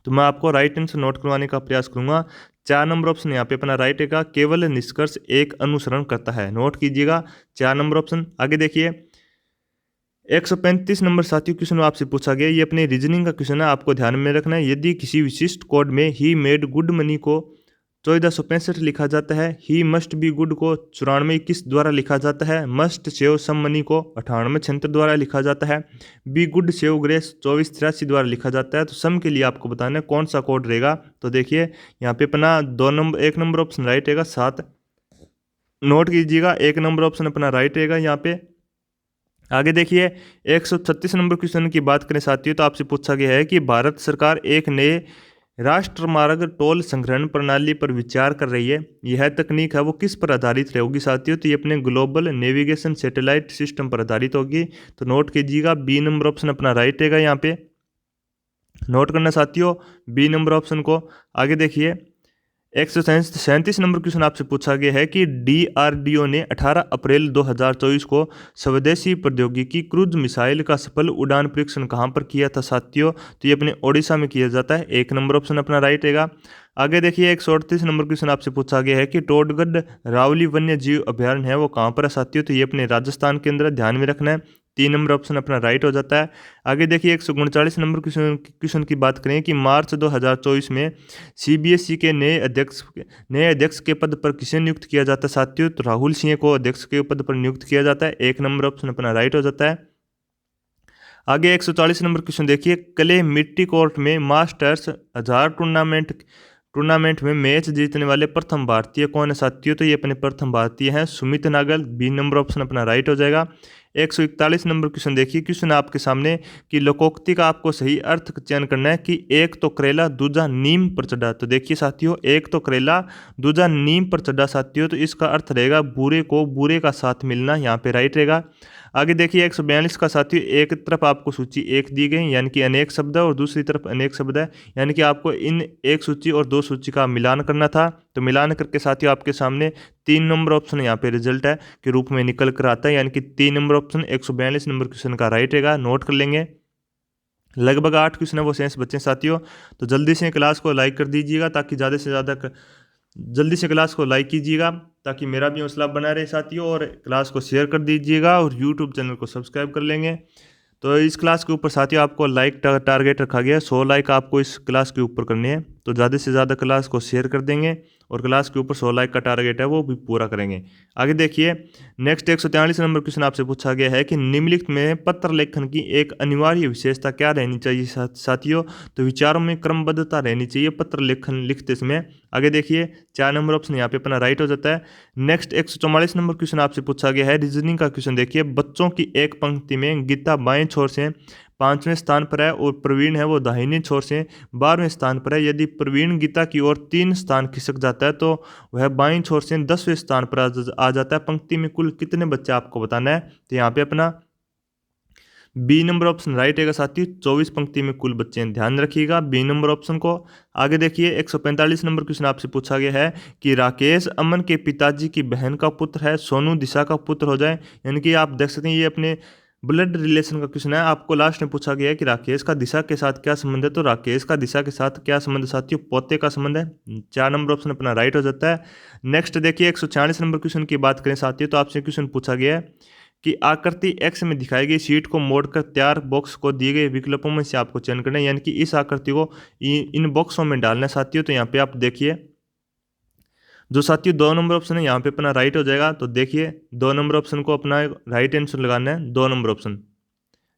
Speaker 1: तो मैं आपको राइट आंसर नोट करवाने का प्रयास करूंगा। 4 नंबर ऑप्शन यहाँ पे अपना राइट है। केवल निष्कर्ष एक अनुसरण करता है, नोट कीजिएगा 4 नंबर ऑप्शन। आगे देखिए 135 नंबर साथियों क्वेश्चन आपसे पूछा गया, ये अपने रीजनिंग का क्वेश्चन है, आपको ध्यान में रखना है। यदि किसी विशिष्ट कोड में ही मेड गुड मनी को 1465 लिखा जाता है, ही मस्ट बी गुड को 9421 द्वारा लिखा जाता है, मस्ट सेव सम मनी को 9876 द्वारा लिखा जाता है, बी गुड सेव ग्रेस 2483 द्वारा लिखा जाता है। तो सम के लिए आपको बताना है कौन सा कोड रहेगा। तो देखिए यहाँ पे अपना 1 नंबर ऑप्शन राइट रहेगा 7, नोट कीजिएगा 1 नंबर ऑप्शन अपना राइट रहेगा यहाँ पे। आगे देखिए 136 नंबर क्वेश्चन की बात करें साथियों, तो आपसे पूछा गया है कि भारत सरकार एक नए राष्ट्रमार्ग टोल संग्रहण प्रणाली पर विचार कर रही है, यह तकनीक है वो किस पर आधारित रहेगी साथियों। तो ये अपने ग्लोबल नेविगेशन सैटेलाइट सिस्टम पर आधारित होगी। तो नोट कीजिएगा बी नंबर ऑप्शन अपना राइट रहेगा यहाँ पे, नोट करना साथियों बी नंबर ऑप्शन को। आगे देखिए 137 नंबर क्वेश्चन आपसे पूछा गया है कि DRDO ने 18 अप्रैल 2024 को स्वदेशी प्रौद्योगिकी क्रूज मिसाइल का सफल उड़ान परीक्षण कहां पर किया था साथियों। तो ये अपने ओडिशा में किया जाता है, 1 नंबर ऑप्शन अपना राइट रहेगा। आगे देखिए 138 नंबर क्वेश्चन आपसे पूछा गया है कि टोडगढ़ रावली वन्य जीव अभ्यारण्य है वो कहाँ पर है साथियों। तो ये अपने राजस्थान के अंदर, ध्यान में रखना है, 3 नंबर ऑप्शन अपना राइट हो जाता है। आगे देखिए 139 नंबर क्वेश्चन की बात करें कि मार्च 2024 में CBSE के नए अध्यक्ष के पद पर किसे नियुक्त किया जाता है साथियों। तो राहुल सिंह को अध्यक्ष के पद पर नियुक्त किया जाता है, 1 नंबर ऑप्शन अपना राइट हो जाता है। आगे 140 नंबर क्वेश्चन देखिए, क्ले मिट्टी कोर्ट में मास्टर्स 1000 टूर्नामेंट में मैच जीतने वाले प्रथम भारतीय कौन है साथियों। तो ये अपने प्रथम भारतीय हैं Sumit Nagal, B number option अपना राइट हो जाएगा। 141 नंबर क्वेश्चन देखिए, क्वेश्चन आपके सामने कि लोकोक्ति का आपको सही अर्थ का चयन करना है कि एक तो करेला दूजा नीम पर चढ़ा। तो देखिए साथियों एक तो करेला दूजा नीम पर चढ़ा साथियों, तो इसका अर्थ रहेगा बुरे को बुरे का साथ मिलना, यहाँ पे राइट रहेगा। आगे देखिए 142 का साथियों, एक तरफ आपको सूची 1 दी गई यानी कि अनेक शब्द है, और दूसरी तरफ अनेक शब्द है, यानी कि आपको इन एक सूची और 2 सूची का मिलान करना था। तो मिलान करके साथियों आपके सामने 3 नंबर ऑप्शन यहाँ पे रिजल्ट है के रूप में निकल कर आता है, यानी कि 3 नंबर ऑप्शन 142 नंबर क्वेश्चन का राइट रहेगा, नोट कर लेंगे। लगभग 8 क्वेश्चन है वो शेष बच्चे साथियों। तो जल्दी से क्लास को लाइक कर दीजिएगा ताकि ज़्यादा से ज़्यादा जल्दी से क्लास को लाइक कीजिएगा ताकि मेरा भी हौसला बना रहे साथियों, और क्लास को शेयर कर दीजिएगा और यूट्यूब चैनल को सब्सक्राइब कर लेंगे। तो इस क्लास के ऊपर साथियों आपको लाइक टारगेट रखा गया है, 100 लाइक आपको इस क्लास के ऊपर करनी है। तो ज़्यादा से ज़्यादा क्लास को शेयर कर देंगे और क्लास के ऊपर 100 लाइक का टारगेट है वो भी पूरा करेंगे। आगे देखिए नेक्स्ट 143 नंबर क्वेश्चन आपसे पूछा गया है कि निम्नलिखित में पत्र लेखन की एक अनिवार्य विशेषता क्या रहनी चाहिए साथियों। तो विचारों में क्रमबद्धता रहनी चाहिए पत्र लेखन लिखते समय। आगे देखिए 4 नंबर ऑप्शन यहाँ पे अपना राइट हो जाता है। नेक्स्ट 144 नंबर क्वेश्चन आपसे पूछा गया है रीजनिंग का क्वेश्चन देखिए, बच्चों की एक पंक्ति में गीता बाएं छोर से 5वें स्थान पर है और प्रवीण है वो दाहिने छोर से 12वें स्थान पर है। यदि प्रवीण गीता की ओर 3 स्थान खिसक जाता है तो वह बाईं छोर से 10वें स्थान पर आ जाता है। पंक्ति में कुल कितने बच्चे आपको बताना है। तो यहाँ पे अपना बी नंबर ऑप्शन राइट रहेगा साथियों, 24 पंक्ति में कुल बच्चे हैं, ध्यान रखिएगा बी नंबर ऑप्शन को। आगे देखिए 145 नंबर क्वेश्चन आपसे पूछा गया है कि राकेश अमन के पिताजी की बहन का पुत्र है, सोनू दिशा का पुत्र हो जाए। यानी कि आप देख सकते हैं ये अपने ब्लड रिलेशन का क्वेश्चन है। आपको लास्ट में पूछा गया है कि राकेश का दिशा के साथ क्या संबंध है। तो राकेश का दिशा के साथ क्या संबंध साथियों, पोते का संबंध है। 4 नंबर ऑप्शन अपना राइट हो जाता है। नेक्स्ट देखिए 146 नंबर क्वेश्चन की बात करें साथियों, तो आपसे क्वेश्चन पूछा गया है कि आकृति एक्स में दिखाई गई शीट को मोड़कर तैयार बॉक्स को दिए गए विकल्पों में से आपको चयन करना है, यानी कि इस आकृति को इन बॉक्सों में डालना है साथियों। तो यहाँ पे आप देखिए जो साथियों 2 नंबर ऑप्शन है यहाँ पे अपना राइट हो जाएगा। तो देखिए 2 नंबर ऑप्शन को अपना राइट आंसर लगाना है, 2 नंबर ऑप्शन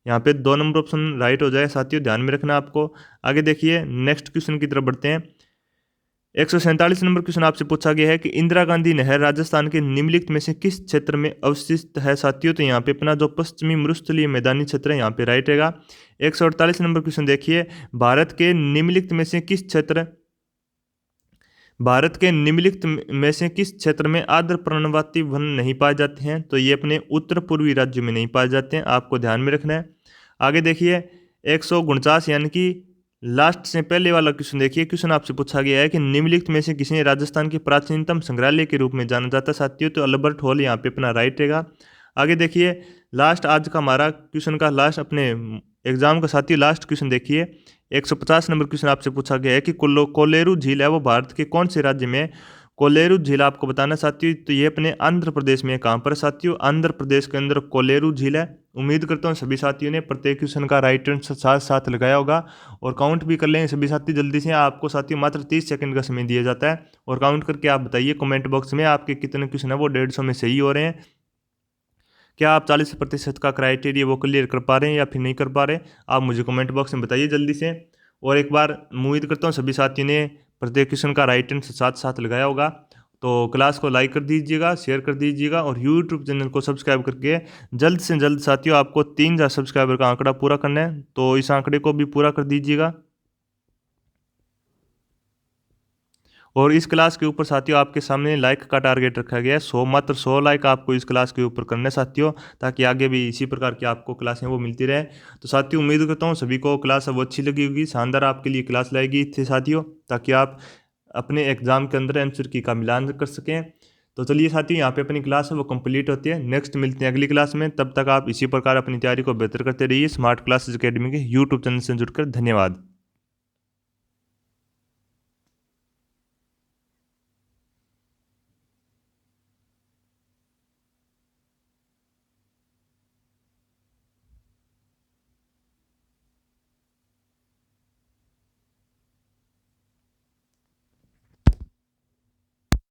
Speaker 1: यहाँ पे 2 नंबर ऑप्शन राइट हो जाएगा साथियों, ध्यान में रखना आपको। आगे देखिए नेक्स्ट क्वेश्चन की तरफ बढ़ते हैं। 147 नंबर क्वेश्चन आपसे पूछा गया है कि इंदिरा गांधी नहर राजस्थान के निम्नलिखित में से किस क्षेत्र में अवस्थित है साथियों। तो यहाँ पे अपना जो पश्चिमी मरुस्थलीय मैदानी क्षेत्र है यहाँ पे राइट रहेगा। 148 नंबर क्वेश्चन देखिए, भारत के निम्नलिखित में से किस क्षेत्र भारत के निम्नलिखित में से किस क्षेत्र में आर्द्र पर्णपाती वन नहीं पाए जाते हैं? तो ये अपने उत्तर पूर्वी राज्यों में नहीं पाए जाते हैं, आपको ध्यान में रखना है। आगे देखिए 149 यानी कि लास्ट से पहले वाला क्वेश्चन देखिए। क्वेश्चन आपसे पूछा गया है कि निम्नलिखित में से किसे राजस्थान के प्राचीनतम संग्रहालय के रूप में जाना जाता है साथियों? तो अल्बर्ट हॉल यहाँ पे अपना राइट रहेगा। आगे देखिए लास्ट आज का हमारा क्वेश्चन का लास्ट अपने एग्जाम का साथियों लास्ट क्वेश्चन देखिए 150 नंबर क्वेश्चन आपसे पूछा गया है कि कोलेरू झील है वो भारत के कौन से राज्य में है? कोलेरू झील आपको बताना साथियों, तो ये अपने आंध्र प्रदेश में है। कहाँ पर साथियों? आंध्र प्रदेश के अंदर कोलेरू झील है। उम्मीद करता हूँ सभी साथियों ने प्रत्येक क्वेश्चन का राइट आंसर साथ साथ लगाया होगा और काउंट भी कर लेंगे सभी साथी जल्दी से। आपको साथियों मात्र 30 सेकंड का समय दिया जाता है और काउंट करके आप बताइए कमेंट बॉक्स में आपके कितने क्वेश्चन है वो 150 में सही हो रहे हैं। क्या आप 40% का क्राइटेरिया वो क्लियर कर पा रहे हैं या फिर नहीं कर पा रहे? आप मुझे कमेंट बॉक्स में बताइए जल्दी से। और एक बार उम्मीद करता हूँ सभी साथियों ने प्रत्येक क्वेश्चन का राइट आंसर साथ साथ लगाया होगा। तो क्लास को लाइक कर दीजिएगा, शेयर कर दीजिएगा और यूट्यूब चैनल को सब्सक्राइब करके जल्द से जल्द साथियों आपको 3000 सब्सक्राइबर का आंकड़ा पूरा करना है, तो इस आंकड़े को भी पूरा कर दीजिएगा। और इस क्लास के ऊपर साथियों आपके सामने लाइक का टारगेट रखा गया है, 100 मात्र 100 लाइक आपको इस क्लास के ऊपर करने साथियों, ताकि आगे भी इसी प्रकार की आपको क्लासें वो मिलती रहे। तो साथियों उम्मीद करता हूँ सभी को क्लास अब अच्छी लगी होगी, शानदार आपके लिए क्लास लाएगी थी साथियों, ताकि आप अपने एग्जाम के अंदर आंसर की का मिलान कर सकें। तो चलिए साथियों यहाँ पे अपनी क्लास है वो कंप्लीट होती है। नेक्स्ट मिलते हैं अगली क्लास में, तब तक आप इसी प्रकार अपनी तैयारी को बेहतर करते रहिए स्मार्ट क्लासेस एकेडमी के यूट्यूब चैनल से जुड़कर। धन्यवाद।